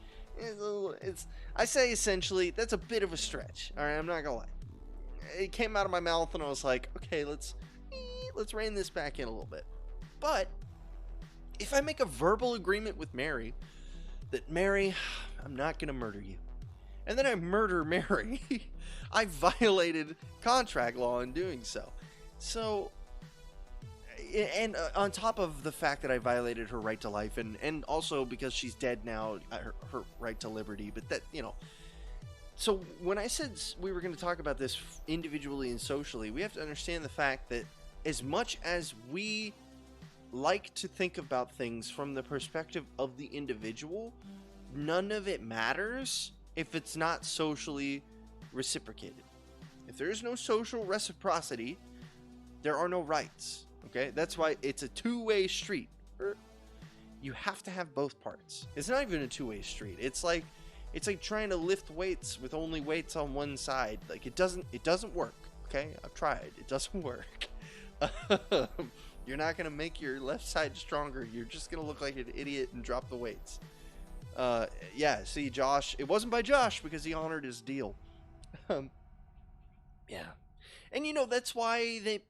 I say essentially, that's a bit of a stretch, all right? I'm not gonna lie. It came out of my mouth, and I was like, okay, let's rein this back in a little bit. But if I make a verbal agreement with Mary that, Mary, I'm not gonna murder you, and then I murder Mary, I violated contract law in doing so. So, and on top of the fact that I violated her right to life, and also because she's dead now, her right to liberty, but that, So when I said we were going to talk about this individually and socially, we have to understand the fact that as much as we like to think about things from the perspective of the individual, none of it matters if it's not socially reciprocated. If there is no social reciprocity, there are no rights. Okay? That's why it's a two-way street. You have to have both parts. It's not even a two-way street. It's like trying to lift weights with only weights on one side. Like, it doesn't work. Okay? I've tried. It doesn't work. You're not going to make your left side stronger. You're just going to look like an idiot and drop the weights. Yeah, see, Josh, it wasn't by Josh because he honored his deal. Yeah. And that's why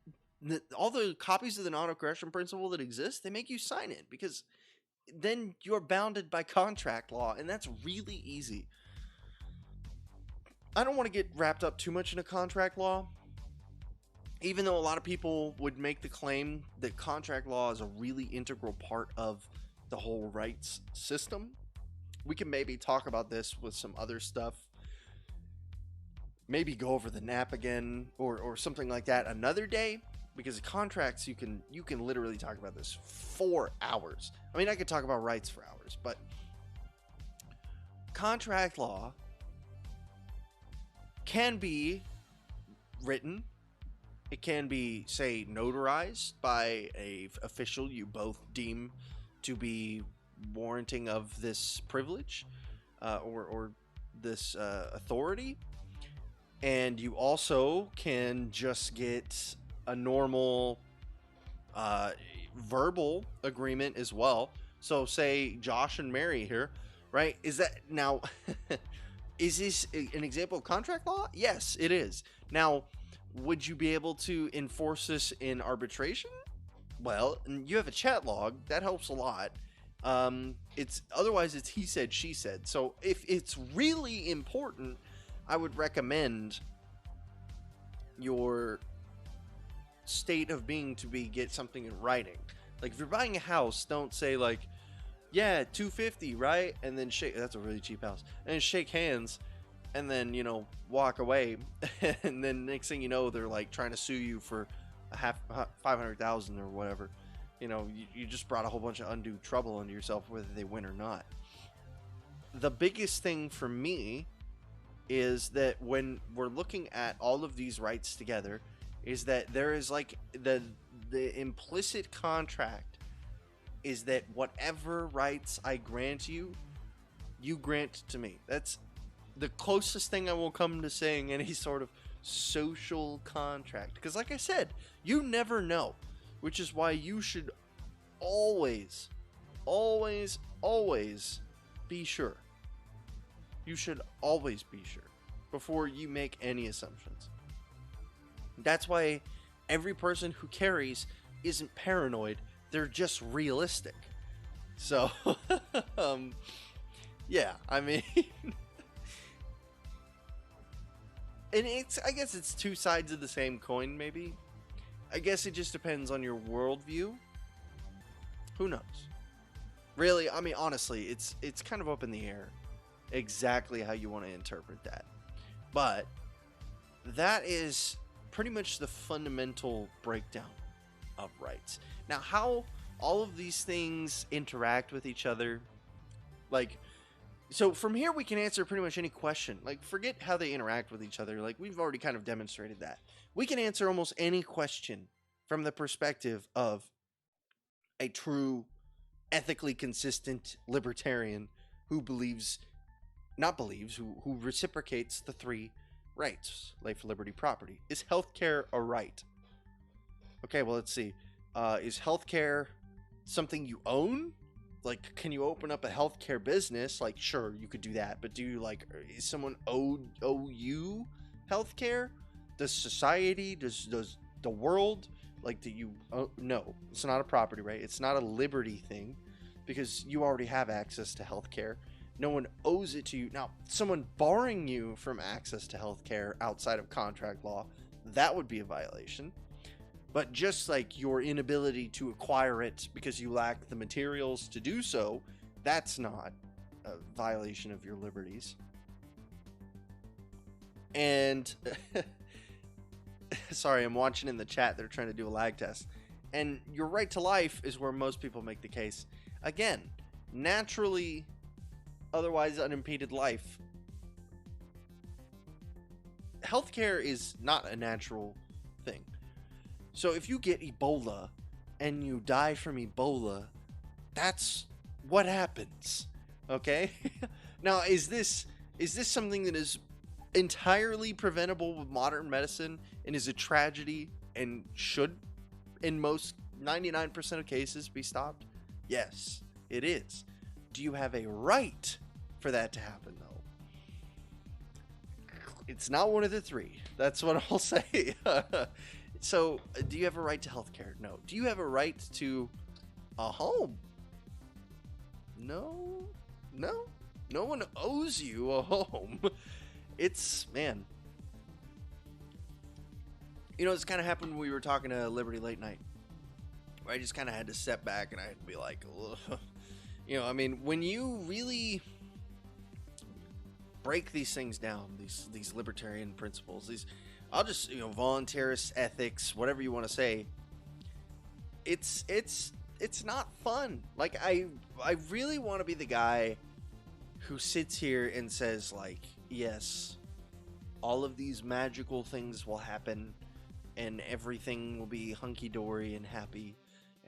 all the copies of the non-aggression principle that exist, they make you sign it, because then you're bounded by contract law, and that's really easy. I don't want to get wrapped up too much into contract law, even though a lot of people would make the claim that contract law is a really integral part of the whole rights system. We can maybe talk about this with some other stuff. Maybe go over the NAP again or something like that another day, because contracts, you can literally talk about this for hours. I mean, I could talk about rights for hours, but contract law can be written. It can be, say, notarized by a official you both deem to be warranting of this privilege or this authority. And you also can just get a normal verbal agreement as well. So say Josh and Mary here, right? Is that now is this an example of contract law? Yes, it is. Now, would you be able to enforce this in arbitration? Well, you have a chat log. That helps a lot. Otherwise it's he said, she said. So if it's really important, I would recommend your state of being to get something in writing. Like, if you're buying a house, don't say like, yeah, $250, right? And then that's a really cheap house. And then shake hands and then, you know, walk away. And then next thing you know, they're like trying to sue you for $500,000 or whatever. You know, you just brought a whole bunch of undue trouble into yourself, whether they win or not. The biggest thing for me is that when we're looking at all of these rights together, is that there is like the implicit contract is that whatever rights I grant you, you grant to me. That's the closest thing I will come to saying any sort of social contract. Because like I said, you never know, which is why you should always, always, always be sure. You should always be sure before you make any assumptions. That's why every person who carries isn't paranoid. They're just realistic. So, yeah, I mean, and I guess it's two sides of the same coin, maybe. I guess it just depends on your worldview. Who knows? Really, I mean, honestly, it's kind of up in the air exactly how you want to interpret that. But that is pretty much the fundamental breakdown of rights. Now, how all of these things interact with each other, like, so from here we can answer pretty much any question. Like, forget how they interact with each other. Like, we've already kind of demonstrated that. We can answer almost any question from the perspective of a true, ethically consistent libertarian who who reciprocates the three rights: life, liberty, property. Is healthcare a right? Okay, well, let's see. Is healthcare something you own? Like, can you open up a healthcare business? Like, sure, you could do that, but do you, like, is someone owe you healthcare? Does society, does the world, like, do you? No, it's not a property right. It's not a liberty thing, because you already have access to healthcare. No one owes it to you. Now, someone barring you from access to healthcare outside of contract law, that would be a violation. But just like your inability to acquire it because you lack the materials to do so, that's not a violation of your liberties. And sorry, I'm watching in the chat. They're trying to do a lag test. And your right to life is where most people make the case. Again, naturally, otherwise unimpeded life. Healthcare is not a natural thing. So if you get Ebola and you die from Ebola, that's what happens. Okay? Now, is this something that is entirely preventable with modern medicine and is a tragedy and should, in most 99% of cases, be stopped? Yes, it is. Do you have a right for that to happen, though? It's not one of the three. That's what I'll say. So, do you have a right to healthcare? No. Do you have a right to a home? No. No one owes you a home. It's, man. You know, it's kind of happened when we were talking to Liberty late night, where I just kind of had to step back and I had to be like, ugh. You know, I mean, when you really break these things down, these libertarian principles, I'll just, you know, voluntarist ethics, whatever you want to say, it's not fun. Like, I really want to be the guy who sits here and says, like, yes, all of these magical things will happen and everything will be hunky-dory and happy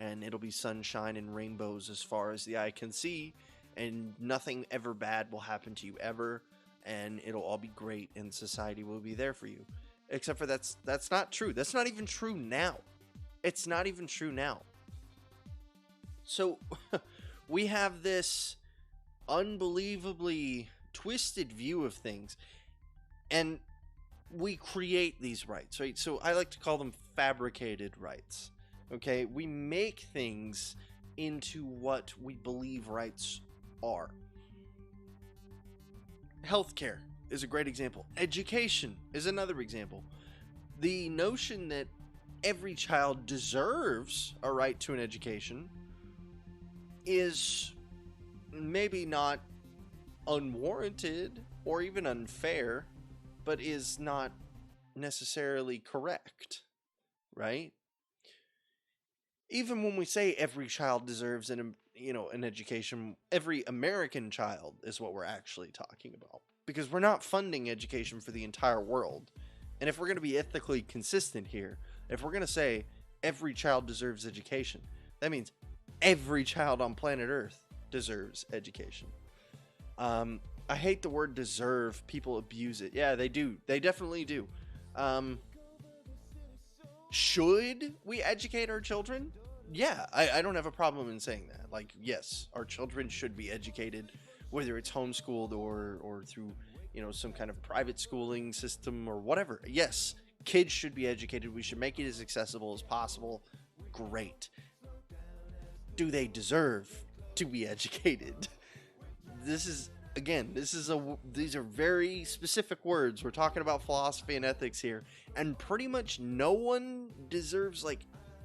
and it'll be sunshine and rainbows as far as the eye can see, and nothing ever bad will happen to you ever, and it'll all be great and society will be there for you. Except for that's not true. That's not even true now. It's not even true now. So we have this unbelievably twisted view of things, and we create these rights, right? So I like to call them fabricated rights. Okay, we make things into what we believe rights are. Healthcare is a great example. Education is another example. The notion that every child deserves a right to an education is maybe not unwarranted or even unfair, but is not necessarily correct, right? Even when we say every child deserves an education, every American child is what we're actually talking about, because we're not funding education for the entire world. And if we're going to be ethically consistent here, if we're going to say every child deserves education, that means every child on planet Earth deserves education. I hate the word deserve. People abuse it. Yeah, they do. They definitely do. Should we educate our children? Yeah, I don't have a problem in saying that. Like, yes, our children should be educated, whether it's homeschooled or through, some kind of private schooling system or whatever. Yes, kids should be educated. We should make it as accessible as possible. Great. Do they deserve to be educated? These are very specific words. We're talking about philosophy and ethics here, and pretty much no one deserves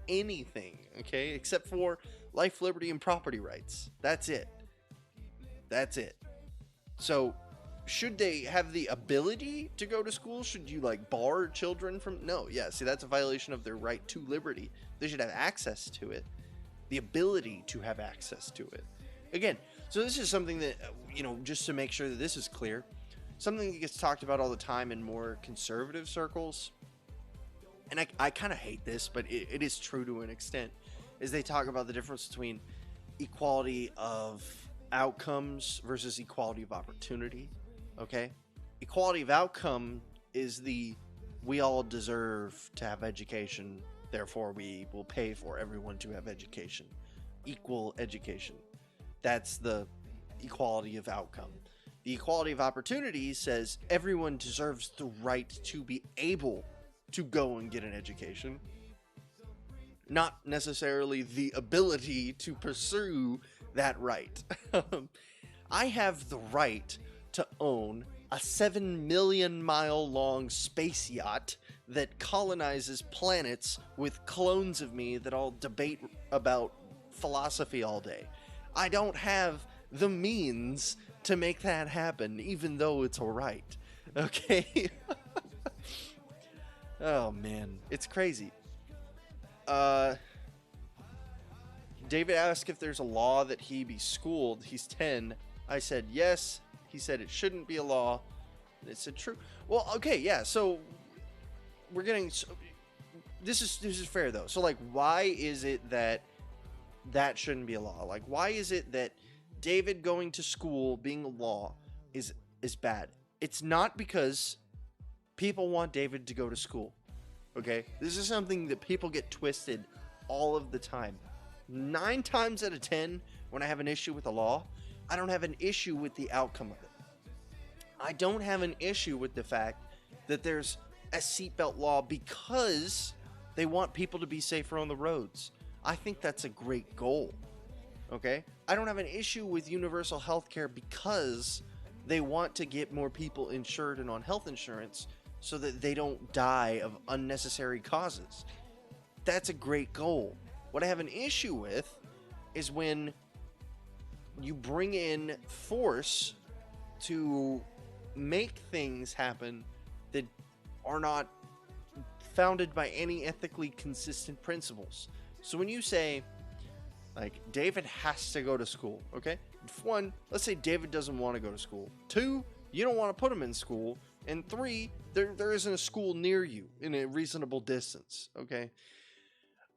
anything, okay, except for life, liberty, and property rights. That's it. So should they have the ability to go to school? Should you bar children from? No. Yeah, see, that's a violation of their right to liberty. They should have access to it, the ability to have access to it. Again, so this is something that, just to make sure that this is clear, something that gets talked about all the time in more conservative circles, and I kind of hate this, but it is true to an extent, is they talk about the difference between equality of outcomes versus equality of opportunity, okay? Equality of outcome is we all deserve to have education, therefore we will pay for everyone to have education. Equal education. That's the equality of outcome. The equality of opportunity says everyone deserves the right to be able to go and get an education, not necessarily the ability to pursue that right. I have the right to own a 7 million mile long space yacht that colonizes planets with clones of me that all debate about philosophy all day. I don't have the means to make that happen, even though it's a right. Okay? Oh, man. It's crazy. David asked if there's a law that he be schooled. He's 10. I said yes. He said it shouldn't be a law. It said true. Well, okay, yeah. So we're getting... This is fair, though. So, why is it that shouldn't be a law? Why is it that David going to school being a law is bad? It's not because people want David to go to school, okay? This is something that people get twisted all of the time. 9 times out of 10, when I have an issue with a law, I don't have an issue with the outcome of it. I don't have an issue with the fact that there's a seatbelt law because they want people to be safer on the roads. I think that's a great goal, okay? I don't have an issue with universal health care because they want to get more people insured and on health insurance so that they don't die of unnecessary causes. That's a great goal. What I have an issue with is when you bring in force to make things happen that are not founded by any ethically consistent principles. So when you say, David has to go to school, okay? 1, let's say David doesn't want to go to school. 2, you don't want to put him in school. And 3, there isn't a school near you in a reasonable distance, okay?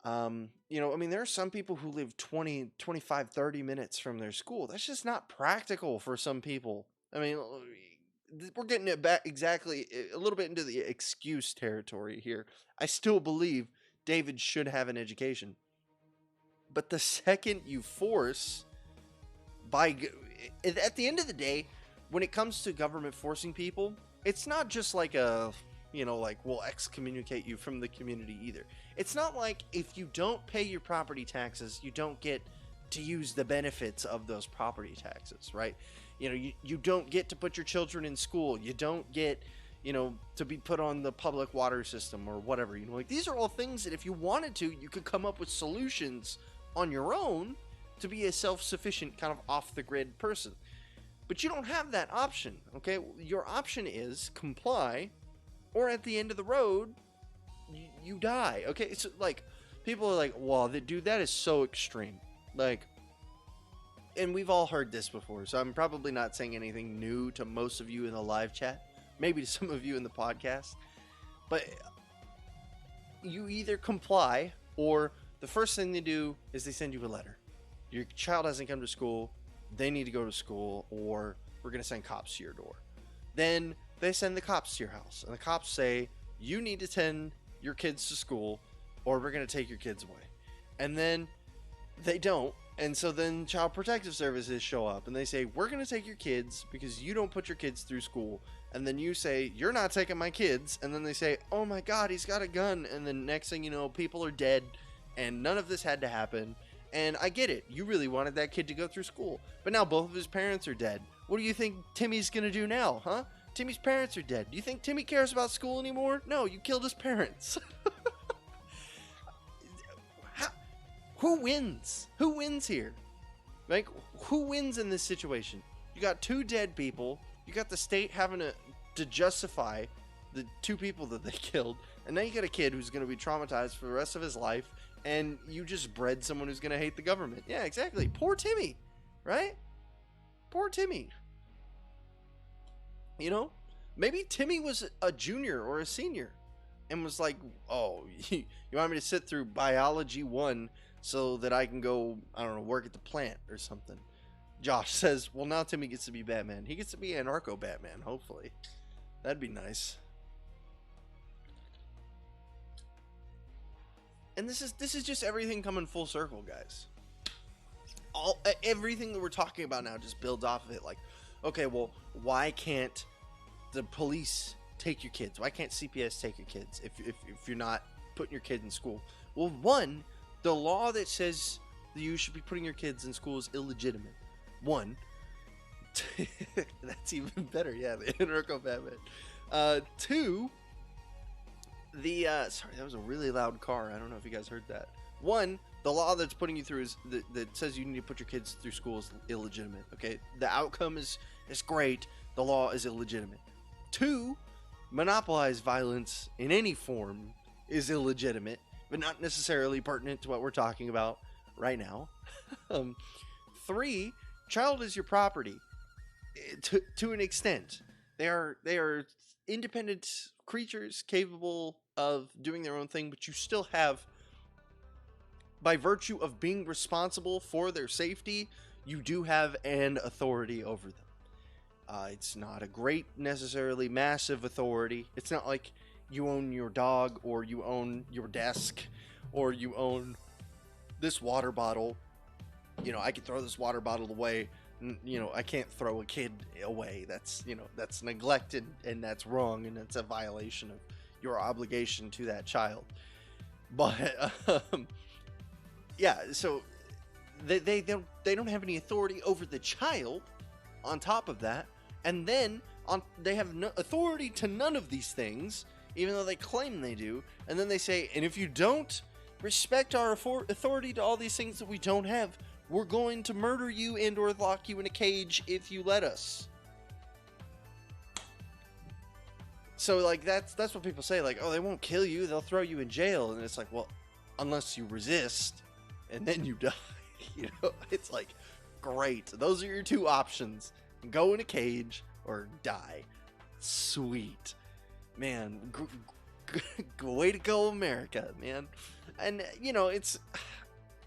There are some people who live 20, 25, 30 minutes from their school. That's just not practical for some people. We're getting it back exactly a little bit into the excuse territory here. I still believe David should have an education. But the second you force, at the end of the day, when it comes to government forcing people, it's not just we'll excommunicate you from the community either. It's not like if you don't pay your property taxes, you don't get to use the benefits of those property taxes, right? You don't get to put your children in school. You don't get, to be put on the public water system or whatever. These are all things that if you wanted to, you could come up with solutions on your own to be a self-sufficient kind of off-the-grid person. But you don't have that option, okay? Your option is comply, or at the end of the road, you die, okay? So, like, people are like, wow, dude, that is so extreme. Like, and we've all heard this before, so I'm probably not saying anything new to most of you in the live chat, maybe to some of you in the podcast, but you either comply, or the first thing they do is they send you a letter. Your child hasn't come to school, they need to go to school, or we're going to send cops to your door. Then they send the cops to your house, and the cops say, you need to send your kids to school, or we're going to take your kids away. And then they don't, and so then Child Protective Services show up, and they say, we're going to take your kids because you don't put your kids through school. And then you say, you're not taking my kids, and then they say, oh my god, he's got a gun, and then next thing you know, people are dead, and none of this had to happen. And I get it, you really wanted that kid to go through school, but now both of his parents are dead. What do you think Timmy's gonna do now, huh? Timmy's parents are dead. Do you think Timmy cares about school anymore? No, you killed his parents. Who wins? Who wins here? Like, who wins in this situation? You got two dead people, you got the state having to justify the two people that they killed, and now you got a kid who's gonna be traumatized for the rest of his life, and you just bred someone who's gonna hate the government. Yeah, exactly. Poor Timmy, right? Poor Timmy. You know, maybe Timmy was a junior or a senior and was like, oh, you want me to sit through biology 1 so that I can go, I don't know, work at the plant or something. Josh says, well, now Timmy gets to be Batman. He gets to be Anarcho Batman, hopefully. That'd be nice. And this is just everything coming full circle, guys. Everything that we're talking about now just builds off of it. Like, okay, well, why can't the police take your kids? Why can't CPS take your kids if you're not putting your kid in school? Well, one, the law that says that you should be putting your kids in school is illegitimate. One. That's even better. Yeah, the Anarcho Batman. Two, sorry, that was a really loud car. I don't know if you guys heard that. One, the law that's putting you through is that says you need to put your kids through school is illegitimate. Okay, the outcome is great. The law is illegitimate. Two, monopolized violence in any form is illegitimate, but not necessarily pertinent to what we're talking about right now. Three, child is your property to an extent. They are independent creatures capable of doing their own thing, but you still have, by virtue of being responsible for their safety, you do have an authority over them. It's not a great, necessarily massive authority. It's not like you own your dog, or you own your desk, or you own this water bottle. You know, I could throw this water bottle away. You know, I can't throw a kid away. That's, you know, that's neglect, and that's wrong, and it's a violation of your obligation to that child. But yeah, so they don't have any authority over the child. On top of that, and then they have no authority to none of these things, even though they claim they do. And then they say, and if you don't respect our authority to all these things that we don't have, we're going to murder you and or lock you in a cage if you let us. So, like, that's what people say, like, oh, they won't kill you, they'll throw you in jail. And it's like, well, unless you resist, and then you die. You know, it's like, great. Those are your two options. Go in a cage or die. Sweet. Man, way to go, America, man. And, you know, it's...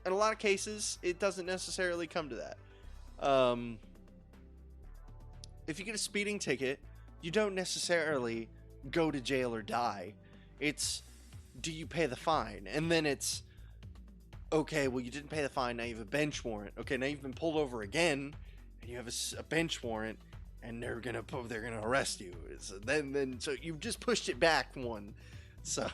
in a lot of cases, it doesn't necessarily come to that. If you get a speeding ticket, you don't necessarily go to jail or die. It's, do you pay the fine? And then it's, okay, well, you didn't pay the fine, now you have a bench warrant. Okay, now you've been pulled over again, and you have a bench warrant, and they're gonna arrest you. So so you've just pushed it back one. So...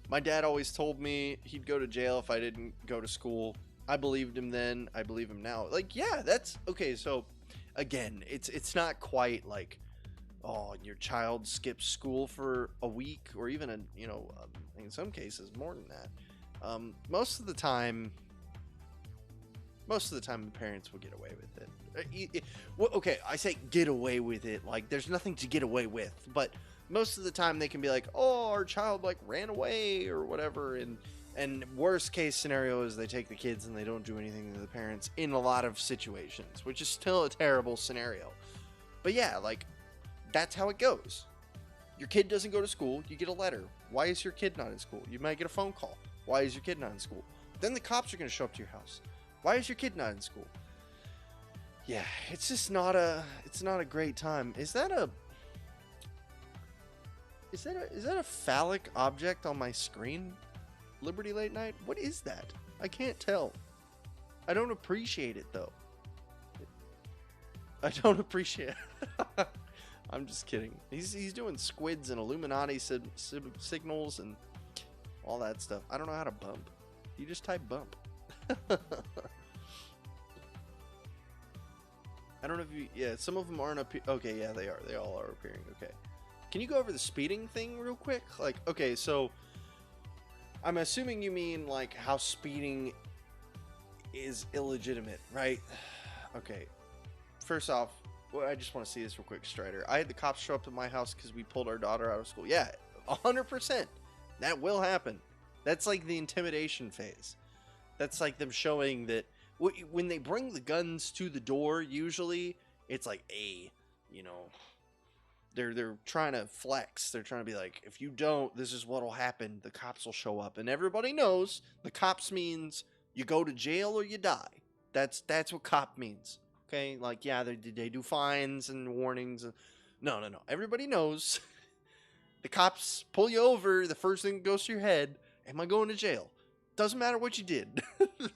My dad always told me he'd go to jail if I didn't go to school. I believed him then. I believe him now. Like, yeah, that's okay. So, again, it's not quite like, oh, your child skips school for a week, or even in some cases more than that. Most of the time, Most of the time, the parents will get away with it. Well, okay, I say get away with it. Like, there's nothing to get away with. But most of the time, they can be like, oh, our child, like, ran away or whatever. And worst case scenario is they take the kids and they don't do anything to the parents in a lot of situations, which is still a terrible scenario. But yeah, like, that's how it goes. Your kid doesn't go to school, you get a letter. Why is your kid not in school? You might get a phone call. Why is your kid not in school? Then the cops are going to show up to your house. Why is your kid not in school? Yeah, it's just not a great time. Is that a phallic object on my screen? Liberty Late Night? What is that? I can't tell. I don't appreciate it though. I don't appreciate it. I'm just kidding. He's doing squids and Illuminati signals and all that stuff. I don't know how to bump. You just type bump. I don't know if you... Yeah, some of them aren't okay, yeah, they are. They all are appearing. Okay. Can you go over the speeding thing real quick? Like, okay, so... I'm assuming you mean, like, how speeding is illegitimate, right? Okay. First off, well, I just want to see this real quick, Strider. I had the cops show up to my house because we pulled our daughter out of school. Yeah, 100%. That will happen. That's like the intimidation phase. That's like them showing that when they bring the guns to the door, usually it's like they're trying to flex. They're trying to be like, if you don't, this is what'll happen. The cops will show up, and everybody knows the cops means you go to jail or you die. That's what cop means. Okay, like yeah, they do fines and warnings. No. Everybody knows. The cops pull you over. The first thing that goes to your head: am I going to jail? Doesn't matter what you did.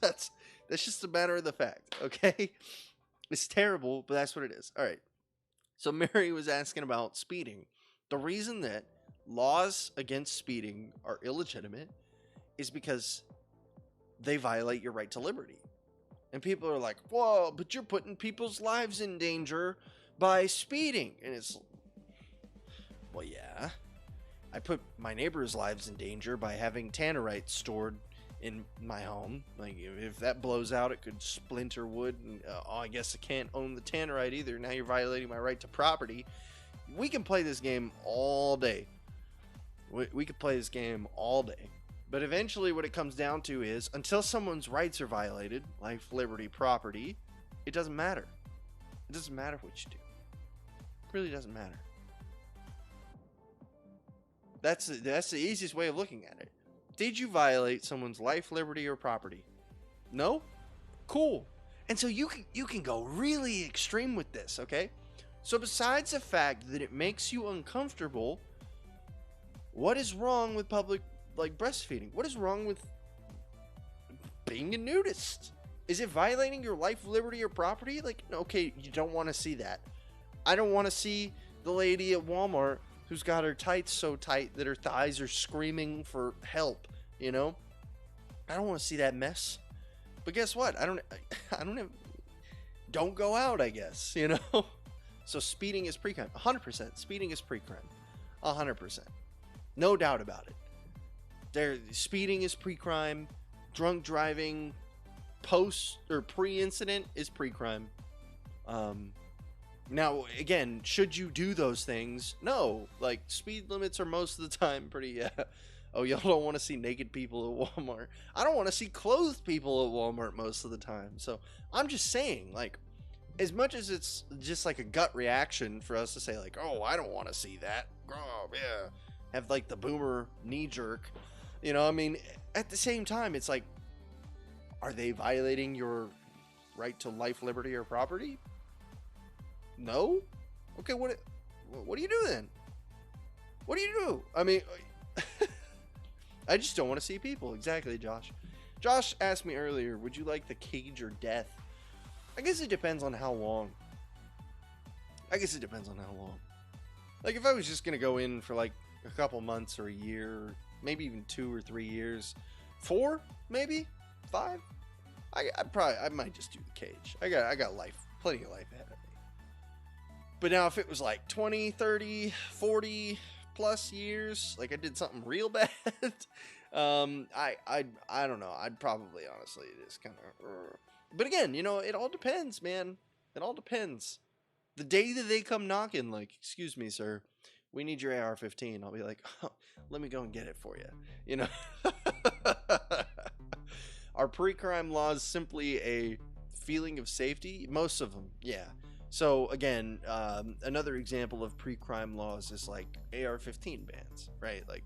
That's just a matter of the fact. Okay, it's terrible, but that's what it is. All right. So Mary was asking about speeding. The reason that laws against speeding are illegitimate is because they violate your right to liberty. And people are like, whoa, but you're putting people's lives in danger by speeding. And it's, well, yeah. I put my neighbor's lives in danger by having tannerite stored in my home. Like, if that blows out, it could splinter wood. And, I guess I can't own the tannerite either. Now you're violating my right to property. We can play this game all day. We could play this game all day. But eventually what it comes down to is, until someone's rights are violated, life, liberty, property, it doesn't matter. It doesn't matter what you do. It really doesn't matter. That's the easiest way of looking at it. Did you violate someone's life, liberty, or property? No? Cool. And so you can go really extreme with this, okay? So besides the fact that it makes you uncomfortable, what is wrong with public, like, breastfeeding? What is wrong with being a nudist? Is it violating your life, liberty, or property? Like, okay, you don't want to see that. I don't want to see the lady at Walmart who's got her tights so tight that her thighs are screaming for help, you know? I don't want to see that mess. But guess what? I don't go out, I guess, you know? So speeding is pre-crime. 100%. Speeding is pre-crime. 100%. No doubt about it. Speeding is pre-crime. Drunk driving post or pre-incident is pre-crime. Now, again, should you do those things? No. Like, speed limits are most of the time pretty, oh, y'all don't want to see naked people at Walmart. I don't want to see clothed people at Walmart most of the time. So, I'm just saying, like, as much as it's just like a gut reaction for us to say, like, oh, I don't want to see that. Oh, yeah. Have, like, the boomer knee jerk. You know, I mean, at the same time, it's like, are they violating your right to life, liberty, or property? No? Okay, what do you do then? What do you do? I mean, I just don't want to see people. Exactly, Josh. Josh asked me earlier, would you like the cage or death? I guess it depends on how long. Like, if I was just going to go in for, like, a couple months or a year, maybe even 2 or 3 years, 4, maybe 5, I might just do the cage. I got life, plenty of life ahead of me. But now if it was like 20, 30, 40 plus years, like I did something real bad, I don't know. I'd probably honestly just kind of, But again, it all depends, man. It all depends. The day that they come knocking, like, excuse me, sir, we need your AR-15. I'll be like, oh, let me go and get it for you. Are pre-crime laws simply a feeling of safety? Most of them, yeah. So again, another example of pre-crime laws is like AR-15 bans, right? Like,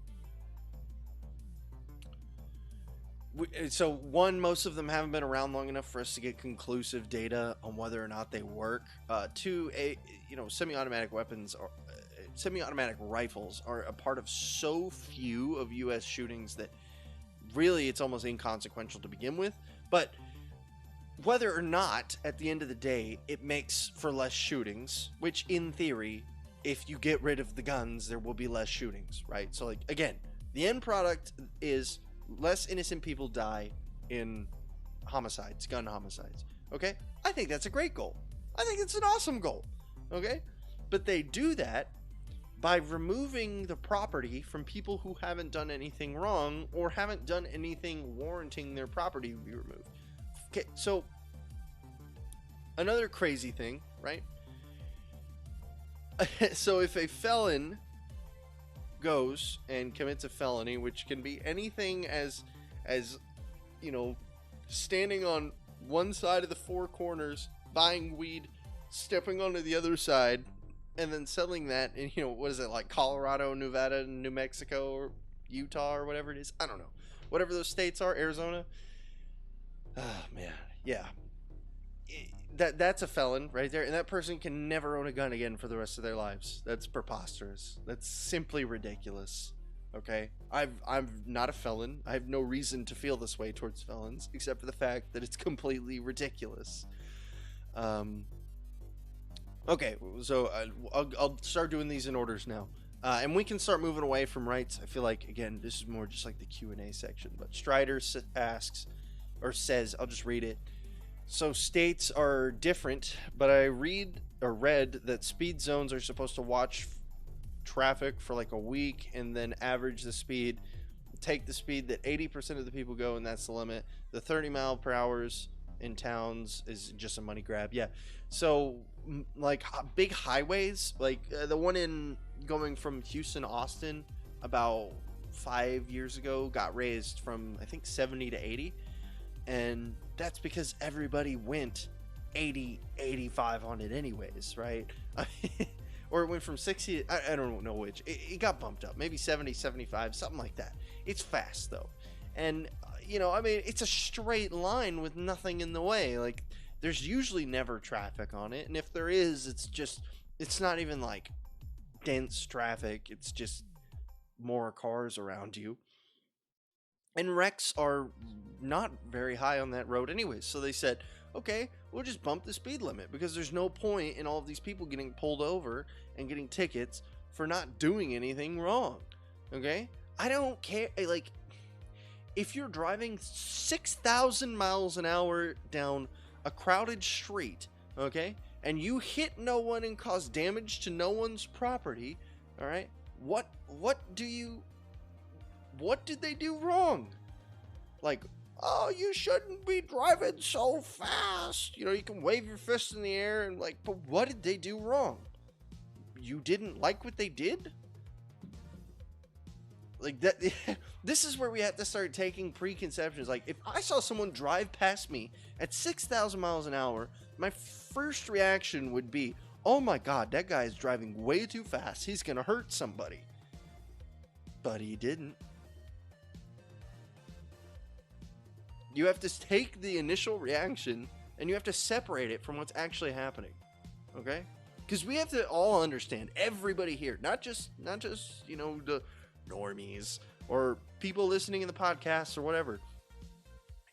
so most of them haven't been around long enough for us to get conclusive data on whether or not they work. Two, semi-automatic weapons or semi-automatic rifles are a part of so few of U.S. shootings that really it's almost inconsequential to begin with. But whether or not, at the end of the day, it makes for less shootings, which in theory, if you get rid of the guns, there will be less shootings, right? So, like, again, the end product is less innocent people die in homicides, gun homicides, okay? I think that's a great goal. I think it's an awesome goal, okay? But they do that by removing the property from people who haven't done anything wrong or haven't done anything warranting their property to be removed. Okay, so another crazy thing, right? So if a felon goes and commits a felony, which can be anything as standing on one side of the four corners, buying weed, stepping onto the other side, and then selling that in, what is it, like Colorado, Nevada, New Mexico, or Utah, or whatever it is? I don't know. Whatever those states are, Arizona. Oh, man. Yeah. That's a felon right there, and that person can never own a gun again for the rest of their lives. That's preposterous. That's simply ridiculous. Okay? I'm not a felon. I have no reason to feel this way towards felons, except for the fact that it's completely ridiculous. Okay, so I'll start doing these in orders now. And we can start moving away from rights. I feel like, again, this is more just like the Q&A section. But Strider asks, or says, I'll just read it. So states are different, but I read that speed zones are supposed to watch traffic for like a week and then average the speed, take the speed that 80% of the people go, and that's the limit. The 30 mile per hours in towns is just a money grab. Yeah. So like big highways, like the one in going from Houston, Austin about 5 years ago got raised from, I think, 70 to 80. And that's because everybody went 80, 85 on it anyways, right? Or it went from 60, I don't know which. It got bumped up, maybe 70, 75, something like that. It's fast, though. And, it's a straight line with nothing in the way. Like, there's usually never traffic on it. And if there is, it's not even, like, dense traffic. It's just more cars around you. And wrecks are not very high on that road anyways. So they said, okay, we'll just bump the speed limit because there's no point in all of these people getting pulled over and getting tickets for not doing anything wrong. Okay? I don't care. Like, if you're driving 6,000 miles an hour down a crowded street, okay, and you hit no one and cause damage to no one's property, all right, what did they do wrong? Like, oh, you shouldn't be driving so fast. You can wave your fist in the air and like, but what did they do wrong? You didn't like what they did? Like that. This is where we have to start taking preconceptions. Like, if I saw someone drive past me at 6,000 miles an hour, my first reaction would be, oh my God, that guy is driving way too fast. He's going to hurt somebody. But he didn't. You have to take the initial reaction and you have to separate it from what's actually happening. Okay? Because we have to all understand, everybody here, not just the normies or people listening in the podcast or whatever.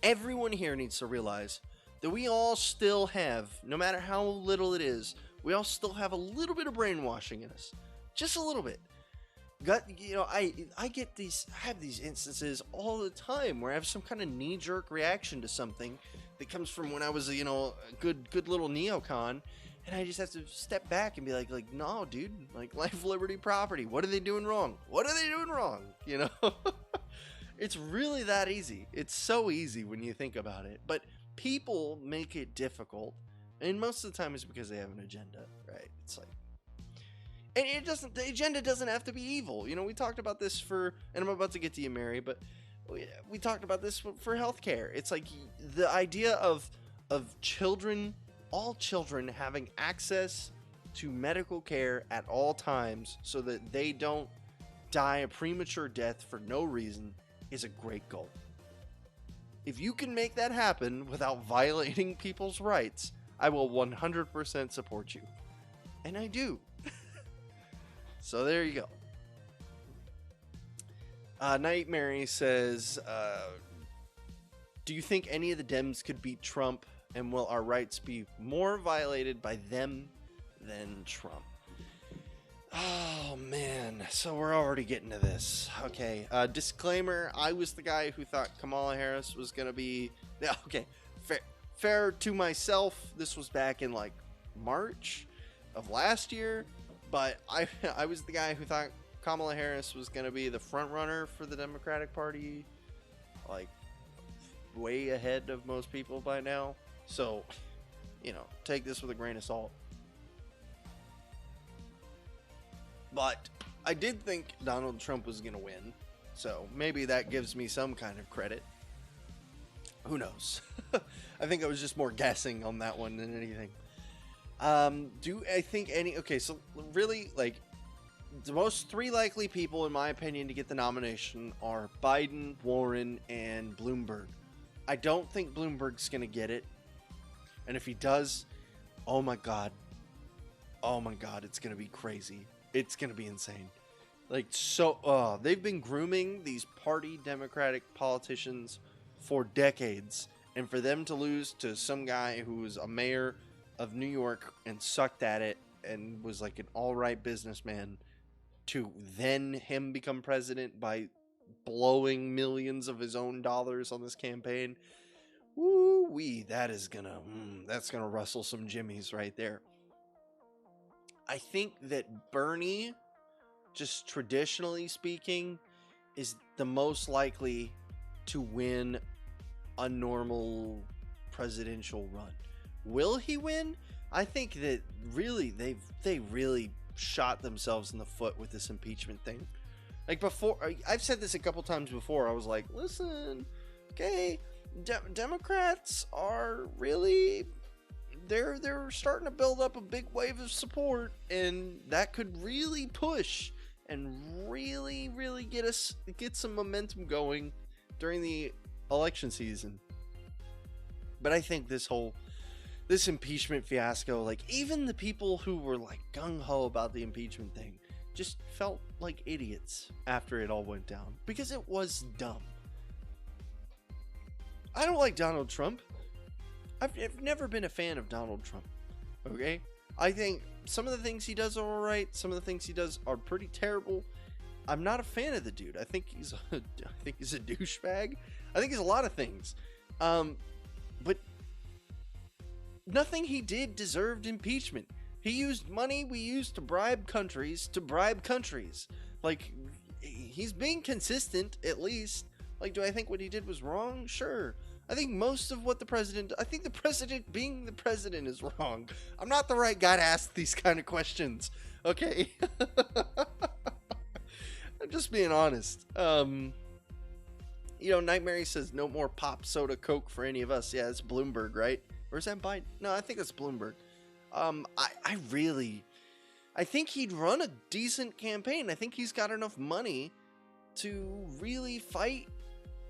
Everyone here needs to realize that we all still have, no matter how little it is, we all still have a little bit of brainwashing in us. Just a little bit. I have these instances all the time where I have some kind of knee-jerk reaction to something that comes from when I was a good little neocon, and I just have to step back and be like no, dude, like, life, liberty, property. What are they doing wrong? What are they doing wrong? It's really that easy. It's so easy when you think about it. But people make it difficult, and most of the time it's because they have an agenda, right? It's like, and the agenda doesn't have to be evil. You know, we talked about this and I'm about to get to you, Mary, but we talked about this for healthcare. It's like the idea of children, all children having access to medical care at all times so that they don't die a premature death for no reason is a great goal. If you can make that happen without violating people's rights, I will 100% support you. And I do. So there you go. Night Mary says, do you think any of the Dems could beat Trump, and will our rights be more violated by them than Trump? Oh man, so we're already getting to this. Okay, disclaimer, I was the guy who thought Kamala Harris was gonna be, okay, fair to myself, this was back in like March of last year, but I was the guy who thought Kamala Harris was gonna be the front runner for the Democratic Party, like way ahead of most people by now. So, you know, take this with a grain of salt. But I did think Donald Trump was going to win, so maybe that gives me some kind of credit. Who knows? I think I was just more guessing on that one than anything. Okay, so really, like, the most three likely people, in my opinion, to get the nomination are Biden, Warren, and Bloomberg. I don't think Bloomberg's going to get it. And if he does, oh my God, it's going to be crazy. It's going to be insane. Like, so, they've been grooming these party Democratic politicians for decades. And for them to lose to some guy who was a mayor of New York and sucked at it and was like an all-right businessman, to then him become president by blowing millions of his own dollars on this campaign. Woo-wee, that's gonna rustle some jimmies right there. I think that Bernie, just traditionally speaking, is the most likely to win a normal presidential run. Will he win? I think that really they really shot themselves in the foot with this impeachment thing. Like, before, I've said this a couple times before. I was like, listen, okay, Democrats are really, they're starting to build up a big wave of support, and that could really push and really get some momentum going during the election season. But I think this impeachment fiasco, like, even the people who were like gung-ho about the impeachment thing just felt like idiots after it all went down, because it was dumb. I don't like Donald Trump. I've never been a fan of Donald Trump. Okay? I think some of the things he does are alright, some of the things he does are pretty terrible. I'm not a fan of the dude. I think he's a douchebag. I think he's a lot of things. But nothing he did deserved impeachment. He used money we used to bribe countries. Like, he's being consistent, at least. Like, do I think what he did was wrong? Sure. I think most of what the president being the president is wrong. I'm not the right guy to ask these kind of questions. Okay. I'm just being honest. Night Mary says no more pop, soda, Coke for any of us. Yeah, it's Bloomberg, right? Or is that Biden? No, I think it's Bloomberg. I think he'd run a decent campaign. I think he's got enough money to really fight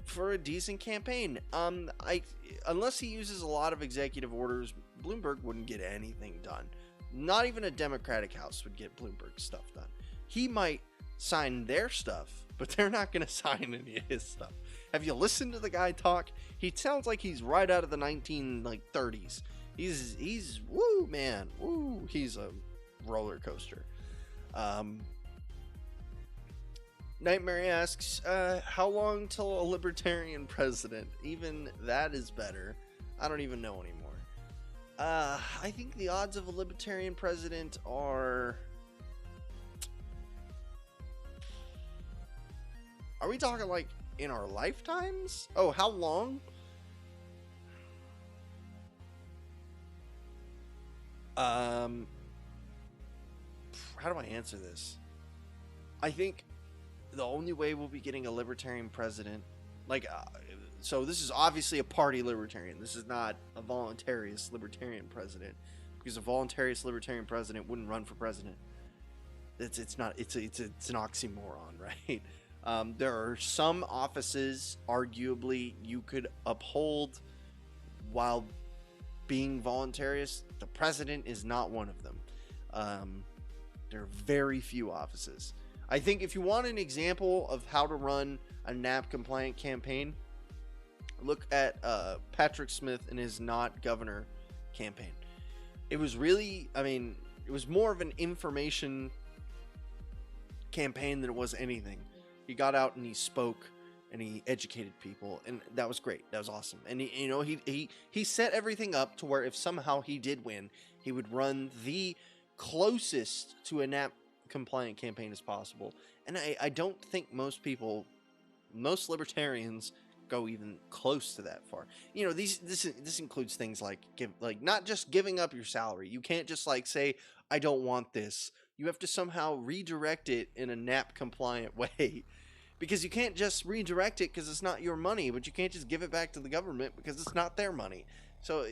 for a decent campaign. Unless he uses a lot of executive orders, Bloomberg wouldn't get anything done. Not even a Democratic House would get Bloomberg stuff done. He might sign their stuff, but they're not going to sign any of his stuff. Have you listened to the guy talk? He sounds like he's right out of the 1930s. He's woo, man. Woo, he's a roller coaster. Nightmare asks, how long till a libertarian president? Even that is better. I don't even know anymore. I think the odds of a libertarian president are we talking like in our lifetimes? Oh, how long? Um, how do I answer this? I think the only way we'll be getting a libertarian president, like, so this is obviously a party libertarian. This is not a voluntarist libertarian president, because a voluntarist libertarian president wouldn't run for president. It's an oxymoron, right? There are some offices, arguably, you could uphold while being voluntarist. The president is not one of them. There are very few offices. I think if you want an example of how to run a NAP compliant campaign, look at Patrick Smith and his Not Governor campaign. It was really, it was more of an information campaign than it was anything. He got out and he spoke and he educated people, and that was great. That was awesome. And he set everything up to where if somehow he did win, he would run the closest to a NAP compliant campaign as possible. And I don't think most libertarians go even close to that far. This includes things like not just giving up your salary. You can't just say, I don't want this. You have to somehow redirect it in a NAP compliant way, because you can't just redirect it because it's not your money, but you can't just give it back to the government because it's not their money. So,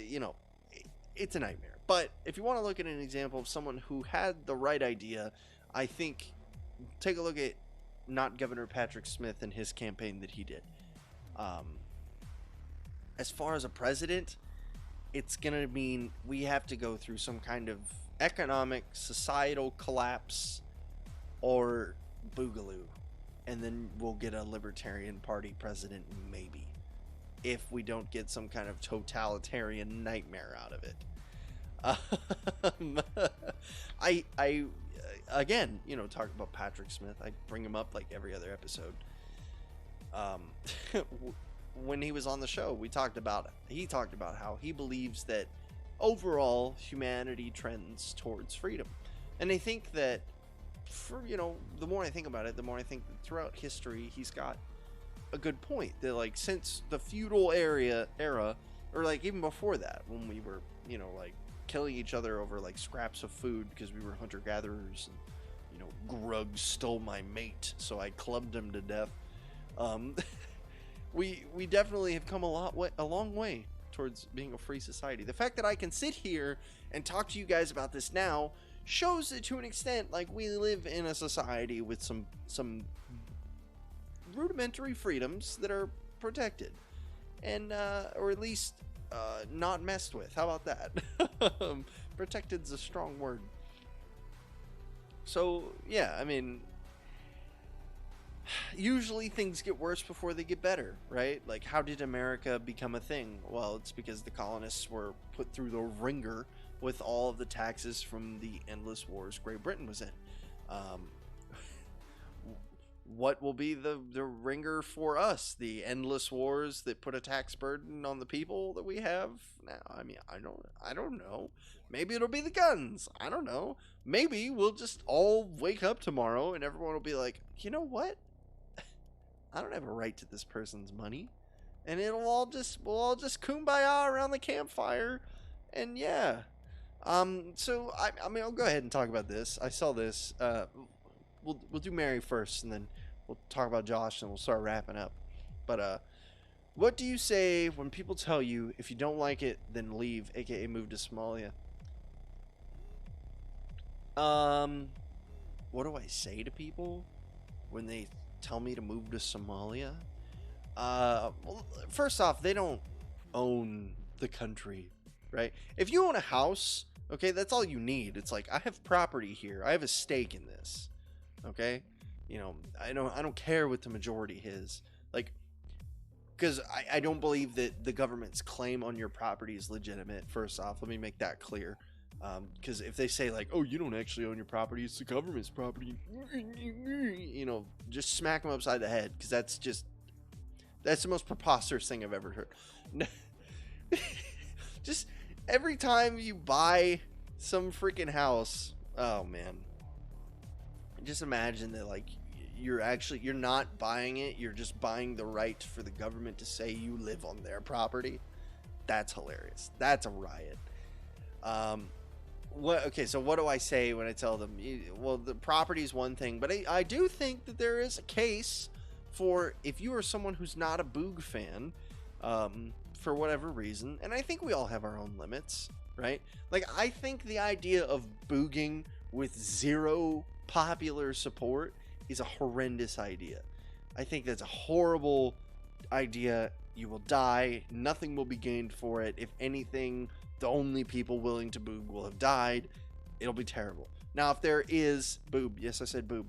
it's a nightmare. But if you want to look at an example of someone who had the right idea, I think take a look at Not Governor Patrick Smith and his campaign that he did. As far as a president, it's going to mean we have to go through some kind of economic, societal collapse or boogaloo. And then we'll get a Libertarian Party president, maybe, if we don't get some kind of totalitarian nightmare out of it. Again, talk about Patrick Smith. I bring him up like every other episode. When he was on the show, he talked about how he believes that overall humanity trends towards freedom. And I think that the more I think about it, the more I think that throughout history, he's got a good point. That since the feudal era, or even before that, when we were, killing each other over scraps of food because we were hunter-gatherers, and Grug stole my mate, so I clubbed him to death. We definitely have come a long way towards being a free society. The fact that I can sit here and talk to you guys about this now shows that to an extent, we live in a society with some rudimentary freedoms that are protected, and or at least not messed with. How about that? Protected's a strong word. So yeah, usually things get worse before they get better, right? How did America become a thing? Well, it's because the colonists were put through the ringer with all of the taxes from the endless wars Great Britain was in. What will be the ringer for us? The endless wars that put a tax burden on the people that we have now? I don't know. Maybe it'll be the guns. I don't know. Maybe we'll just all wake up tomorrow and everyone will be like, you know what? I don't have a right to this person's money. And we'll all just kumbaya around the campfire. And yeah. So I'll go ahead and talk about this. I saw this. We'll do Mary first, and then we'll talk about Josh, and we'll start wrapping up. But what do you say when people tell you if you don't like it, then leave, aka move to Somalia? What do I say to people when they tell me to move to Somalia? Well, first off, they don't own the country, right? If you own a house, okay, that's all you need. It's I have property here. I have a stake in this. Okay, I don't care what the majority is, because I don't believe that the government's claim on your property is legitimate. First off, let me make that clear, because if they say oh, you don't actually own your property, it's the government's property, just smack them upside the head, because that's the most preposterous thing I've ever heard. Just every time you buy some freaking house, oh man. Just imagine that you're not buying it, you're just buying the right for the government to say you live on their property. That's hilarious. That's a riot. so what do I say when I tell them? Well, the property is one thing, but I do think that there is a case for if you are someone who's not a Boog fan, for whatever reason, and I think we all have our own limits, right? Like, I think the idea of booging with zero popular support is a horrendous idea. I think that's a horrible idea. You will die. Nothing will be gained for it. If anything, the only people willing to boog will have died. It'll be terrible. Now, if there is boob, yes, I said boob.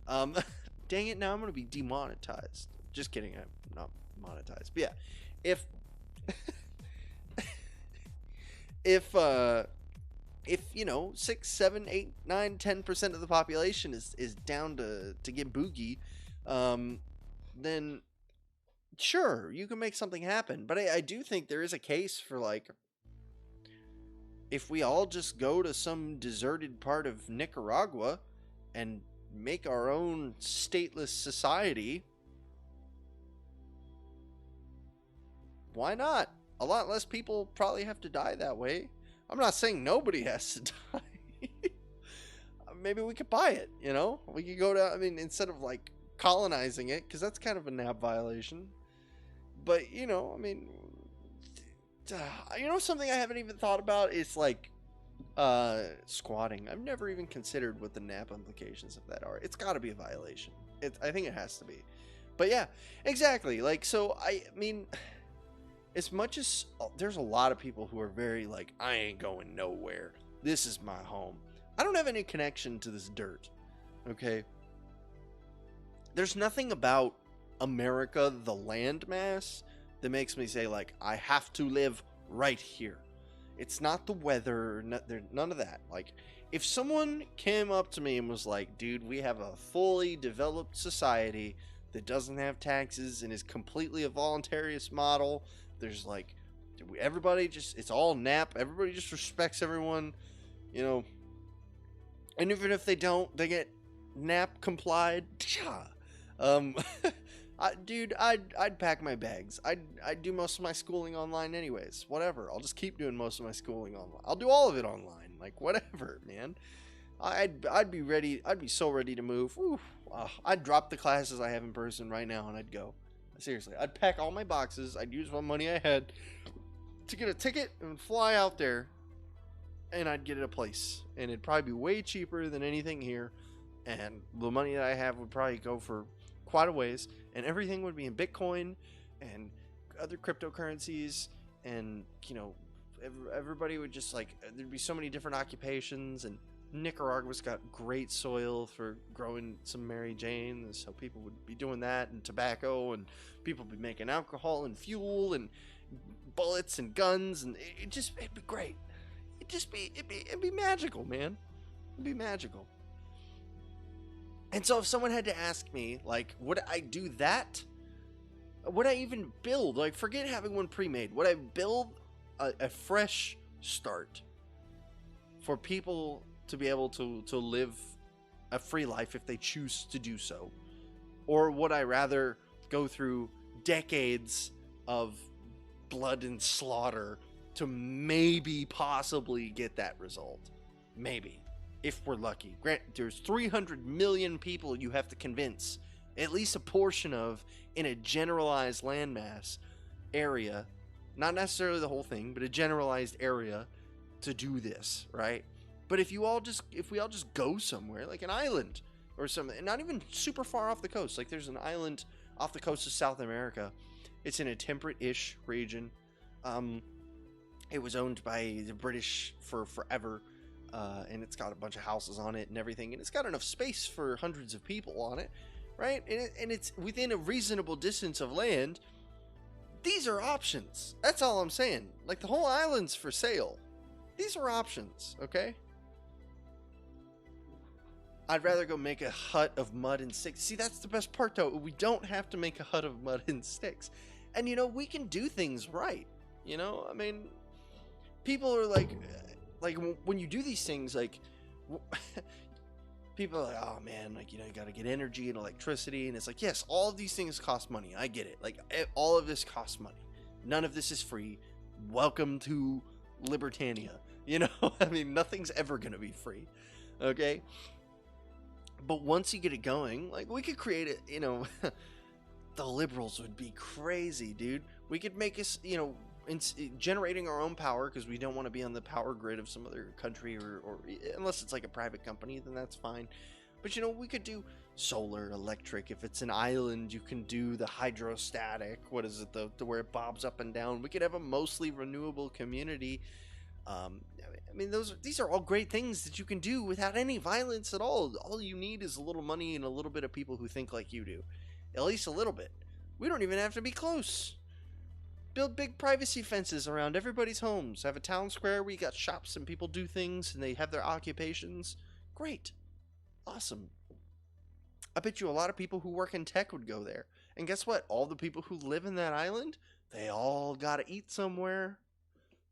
Dang it, now I'm going to be demonetized. Just kidding, I'm not monetized. But yeah, if you know, 6, 7, 8, 9, 10% of the population is down to get boogie, then sure, you can make something happen. But I do think there is a case for, like, if we all just go to some deserted part of Nicaragua and make our own stateless society, why not? A lot less people probably have to die that way. I'm not saying nobody has to die. Maybe we could buy it, you know? We could go to, I mean, instead of, like, colonizing it, because that's kind of a NAP violation. But, you know, I mean, you know, something I haven't even thought about is, like, squatting. I've never even considered what the NAP implications of that are. It's got to be a violation. I think it has to be. But yeah, exactly. Like, so, I mean, as much as there's a lot of people who are very like, I ain't going nowhere. This is my home. I don't have any connection to this dirt. Okay? There's nothing about America, the landmass, that makes me say, like, I have to live right here. It's not the weather, none of that. Like, if someone came up to me and was like, dude, we have a fully developed society that doesn't have taxes and is completely a voluntarist model, there's like, everybody just, it's all NAP, everybody just respects everyone, you know, and even if they don't, they get NAP complied. Dude, I'd pack my bags. I'd do most of my schooling online anyways. Whatever. I'll just keep doing most of my schooling online. I'll do all of it online. Like, whatever, man. I'd be ready. I'd be so ready to move. I'd drop the classes I have in person right now and I'd go. Seriously, I'd pack all my boxes. I'd use what money I had to get a ticket and fly out there, and I'd get it a place. And it'd probably be way cheaper than anything here. And the money that I have would probably go for quite a ways, and everything would be in Bitcoin and other cryptocurrencies, and, you know, everybody would just, like, there'd be so many different occupations, and Nicaragua's got great soil for growing some Mary Jane, so people would be doing that, and tobacco, and people would be making alcohol and fuel and bullets and guns, and it'd be great. It'd be magical, man. It'd be magical. And so if someone had to ask me, like, would I do that? Would I even build? Like, forget having one pre-made. Would I build a fresh start for people to be able to live a free life if they choose to do so? Or would I rather go through decades of blood and slaughter to maybe possibly get that result? Maybe. If we're lucky. Grant, there's 300 million people you have to convince, at least a portion of, in a generalized landmass area, not necessarily the whole thing, but a generalized area, to do this, right? But if we all just go somewhere, like an island or something, not even super far off the coast, like there's an island off the coast of South America. It's in a temperate-ish region. It was owned by the British for forever. And it's got a bunch of houses on it and everything, and it's got enough space for hundreds of people on it, right? And it's within a reasonable distance of land. These are options. That's all I'm saying. Like, the whole island's for sale. These are options, okay? I'd rather go make a hut of mud and sticks. See, that's the best part, though. We don't have to make a hut of mud and sticks. And, you know, we can do things right. You know, I mean, people are like when you do these things, like, people are like, oh man, like, you know, you got to get energy and electricity, and it's like, yes, all of these things cost money. I get it. Like, all of this costs money. None of this is free. Welcome to Libertania. You know, I mean, nothing's ever going to be free. Okay? But once you get it going, like, we could create it, you know, the liberals would be crazy, dude. We could make us, you know, generating our own power, because we don't want to be on the power grid of some other country, or unless it's like a private company, then that's fine. But, you know, we could do solar, electric. If it's an island, you can do the hydrostatic. What is it? The where it bobs up and down. We could have a mostly renewable community. I mean, these are all great things that you can do without any violence at all. All you need is a little money and a little bit of people who think like you do. At least a little bit. We don't even have to be close. Build big privacy fences around everybody's homes. Have a town square where you got shops and people do things and they have their occupations. Great. Awesome. I bet you a lot of people who work in tech would go there. And guess what? All the people who live in that island, they all got to eat somewhere.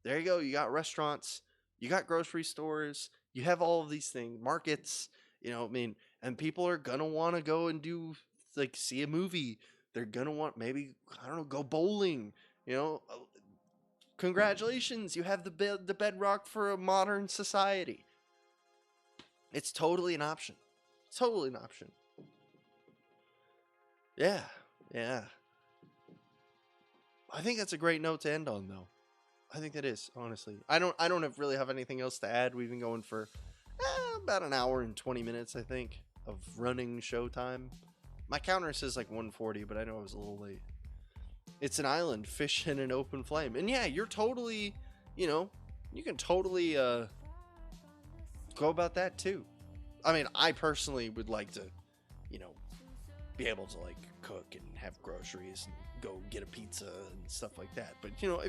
There you go. You got restaurants. You got grocery stores. You have all of these things. Markets. You know, I mean, and people are going to want to go and do, like, see a movie. They're going to want, maybe, I don't know, go bowling. You know, congratulations. You have the bedrock for a modern society. It's totally an option. Totally an option. Yeah. I think that's a great note to end on, though. I think that is, honestly. I don't really have anything else to add. We've been going for about an hour and 20 minutes, I think, of running show time. My counter says like 140, but I know I was a little late. It's an island, fish in an open flame. And yeah, you're totally, you know, you can totally go about that too. I mean, I personally would like to, you know, be able to like cook and have groceries and go get a pizza and stuff like that. But you know,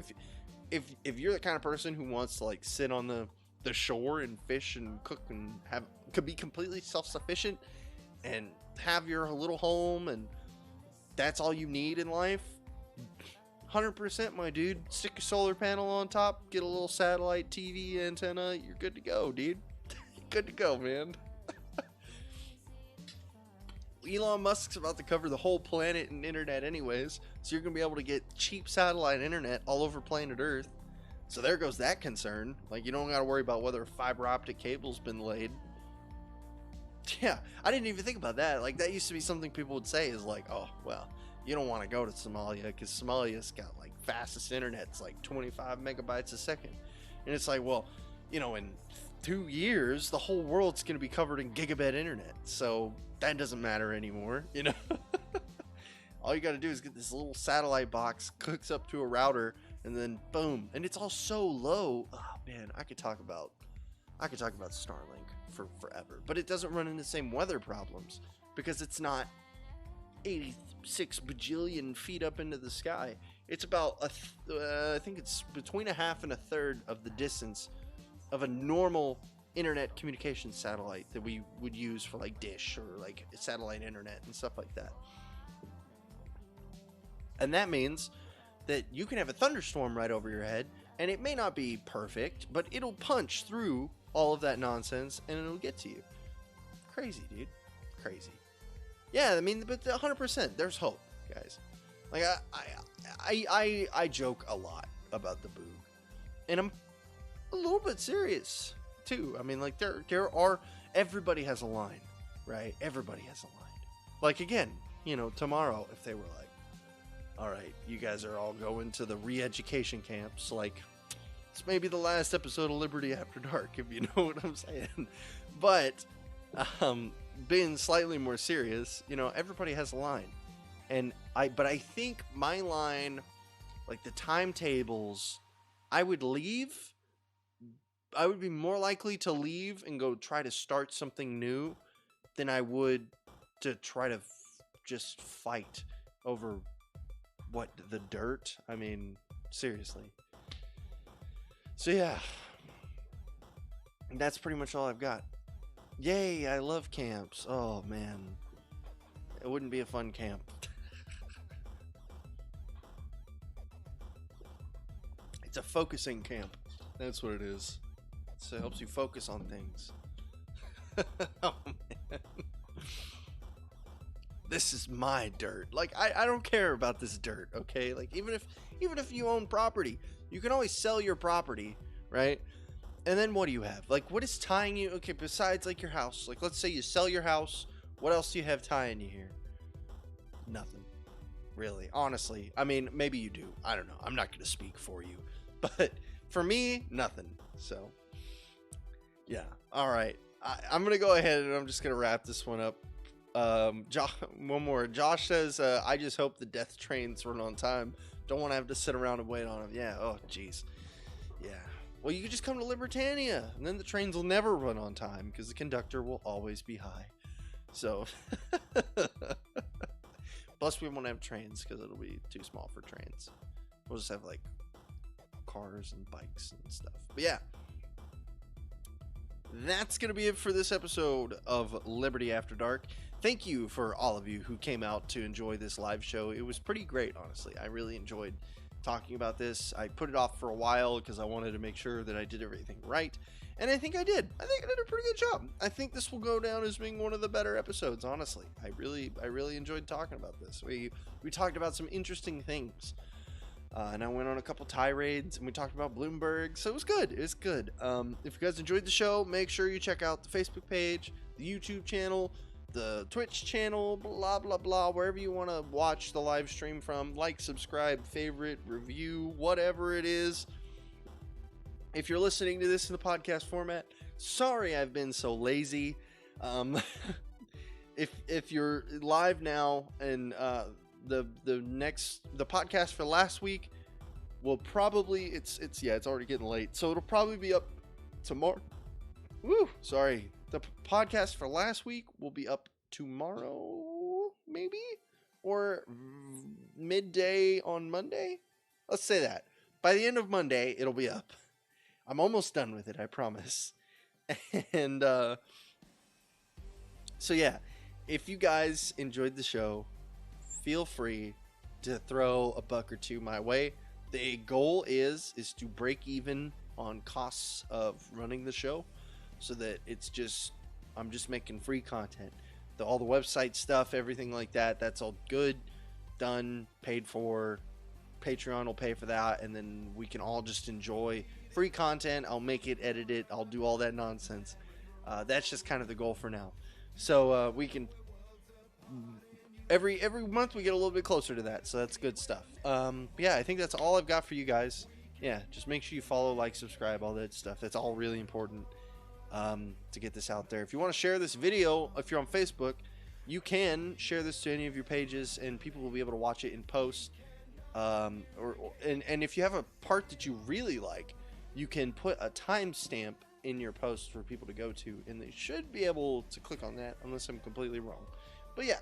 if you're the kind of person who wants to like sit on the shore and fish and cook and could be completely self-sufficient and have your little home and that's all you need in life, 100%, my dude. Stick a solar panel on top, get a little satellite TV antenna, you're good to go, dude. Good to go, man. Elon Musk's about to cover the whole planet and internet anyways, so you're going to be able to get cheap satellite internet all over planet Earth. So there goes that concern. Like, you don't got to worry about whether a fiber optic cable's been laid. Yeah, I didn't even think about that. Like, that used to be something people would say is like, oh, well, you don't want to go to Somalia because Somalia's got, like, fastest internet's like 25 megabytes a second. And it's like, well, you know, in 2 years, the whole world's going to be covered in gigabit internet. So that doesn't matter anymore, you know? All you got to do is get this little satellite box, hooks up to a router, and then boom. And it's all so low. Oh, man, I could talk about Starlink for forever. But it doesn't run into the same weather problems because it's not 86 bajillion feet up into the sky. It's about, I think it's between a half and a third of the distance of a normal internet communication satellite that we would use for like dish or like satellite internet and stuff like that. And that means that you can have a thunderstorm right over your head and it may not be perfect, but it'll punch through all of that nonsense and it'll get to you. Crazy, dude. Crazy. Yeah, I mean, but 100%, there's hope, guys. Like, I joke a lot about the boog, and I'm a little bit serious too. I mean, like, there are, everybody has a line, right? Everybody has a line. Like, again, you know, tomorrow, if they were like, all right, you guys are all going to the re-education camps, like, it's maybe the last episode of Liberty After Dark, if you know what I'm saying. But being slightly more serious, you know, everybody has a line. But I think my line, like the timetables, I would be more likely to leave and go try to start something new than I would to try to just fight over the dirt. I mean, seriously. So yeah, that's pretty much all I've got. Yay, I love camps. Oh man, it wouldn't be a fun camp. It's a focusing camp. That's what it is. So it helps you focus on things. Oh man. This is my dirt. Like, I don't care about this dirt, okay? Like, even if you own property, you can always sell your property, right? And then what do you have? Like, what is tying you? Okay, besides like your house, like let's say you sell your house, what else do you have tying you here? Nothing, really, honestly. I mean, maybe you do. I don't know. I'm not going to speak for you, but for me, nothing. So, yeah. All right. I'm going to go ahead and I'm just going to wrap this one up. One more. Josh says, I just hope the death trains run on time. Don't want to have to sit around and wait on them. Yeah. Oh, jeez. Yeah. Well, you could just come to Libertania, and then the trains will never run on time because the conductor will always be high. So, plus we won't have trains because it'll be too small for trains. We'll just have like cars and bikes and stuff. But yeah, that's going to be it for this episode of Liberty After Dark. Thank you for all of you who came out to enjoy this live show. It was pretty great, honestly. I really enjoyed talking about this. I put it off for a while because I wanted to make sure that I did everything right, and I think I did. I think I did a pretty good job. I think this will go down as being one of the better episodes, honestly. I really enjoyed talking about this. We talked about some interesting things, and I went on a couple tirades, and we talked about Bloomberg, so it was good. It was good. If you guys enjoyed the show, make sure you check out the Facebook page, the YouTube channel, the Twitch channel, blah blah blah, wherever you want to watch the live stream from. Like, subscribe, favorite, review, whatever it is. If you're listening to this in the podcast format, sorry I've been so lazy. If you're live now, and the podcast for last week will probably, it's already getting late, so it'll probably be up tomorrow. Sorry. The podcast for last week will be up tomorrow, maybe? Or midday on Monday? Let's say that. By the end of Monday, it'll be up. I'm almost done with it, I promise. And, so yeah, if you guys enjoyed the show, feel free to throw a buck or two my way. The goal is to break even on costs of running the show, so that I'm just making free content. All the website stuff, everything like that, that's all good, done, paid for. Patreon will pay for that, and then we can all just enjoy free content. I'll make it, edit it, I'll do all that nonsense. That's just kind of the goal for now. So we can every month we get a little bit closer to that, so that's good stuff. Yeah, I think that's all I've got for you guys. Yeah, just make sure you follow, like, subscribe, all that stuff. That's all really important. To get this out there. If you want to share this video, if you're on Facebook, you can share this to any of your pages, and people will be able to watch it in post. And if you have a part that you really like, you can put a timestamp in your post for people to go to, and they should be able to click on that, unless I'm completely wrong. But yeah,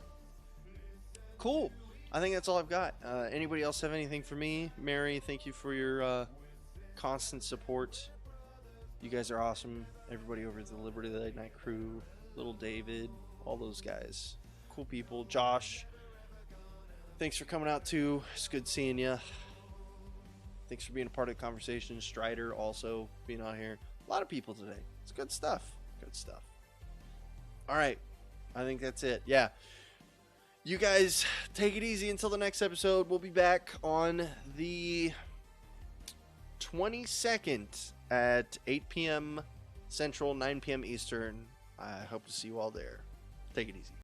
cool. I think that's all I've got. Anybody else have anything for me? Mary, thank you for your constant support. You guys are awesome. Everybody over at the Liberty Late Night crew, little David, all those guys, cool people. Josh, thanks for coming out too. It's good seeing you. Thanks for being a part of the conversation. Strider also being out here. A lot of people today. It's good stuff. Good stuff. All right. I think that's it. Yeah. You guys take it easy until the next episode. We'll be back on the 22nd at 8 p.m. Central, 9 p.m. Eastern. I hope to see you all there. Take it easy.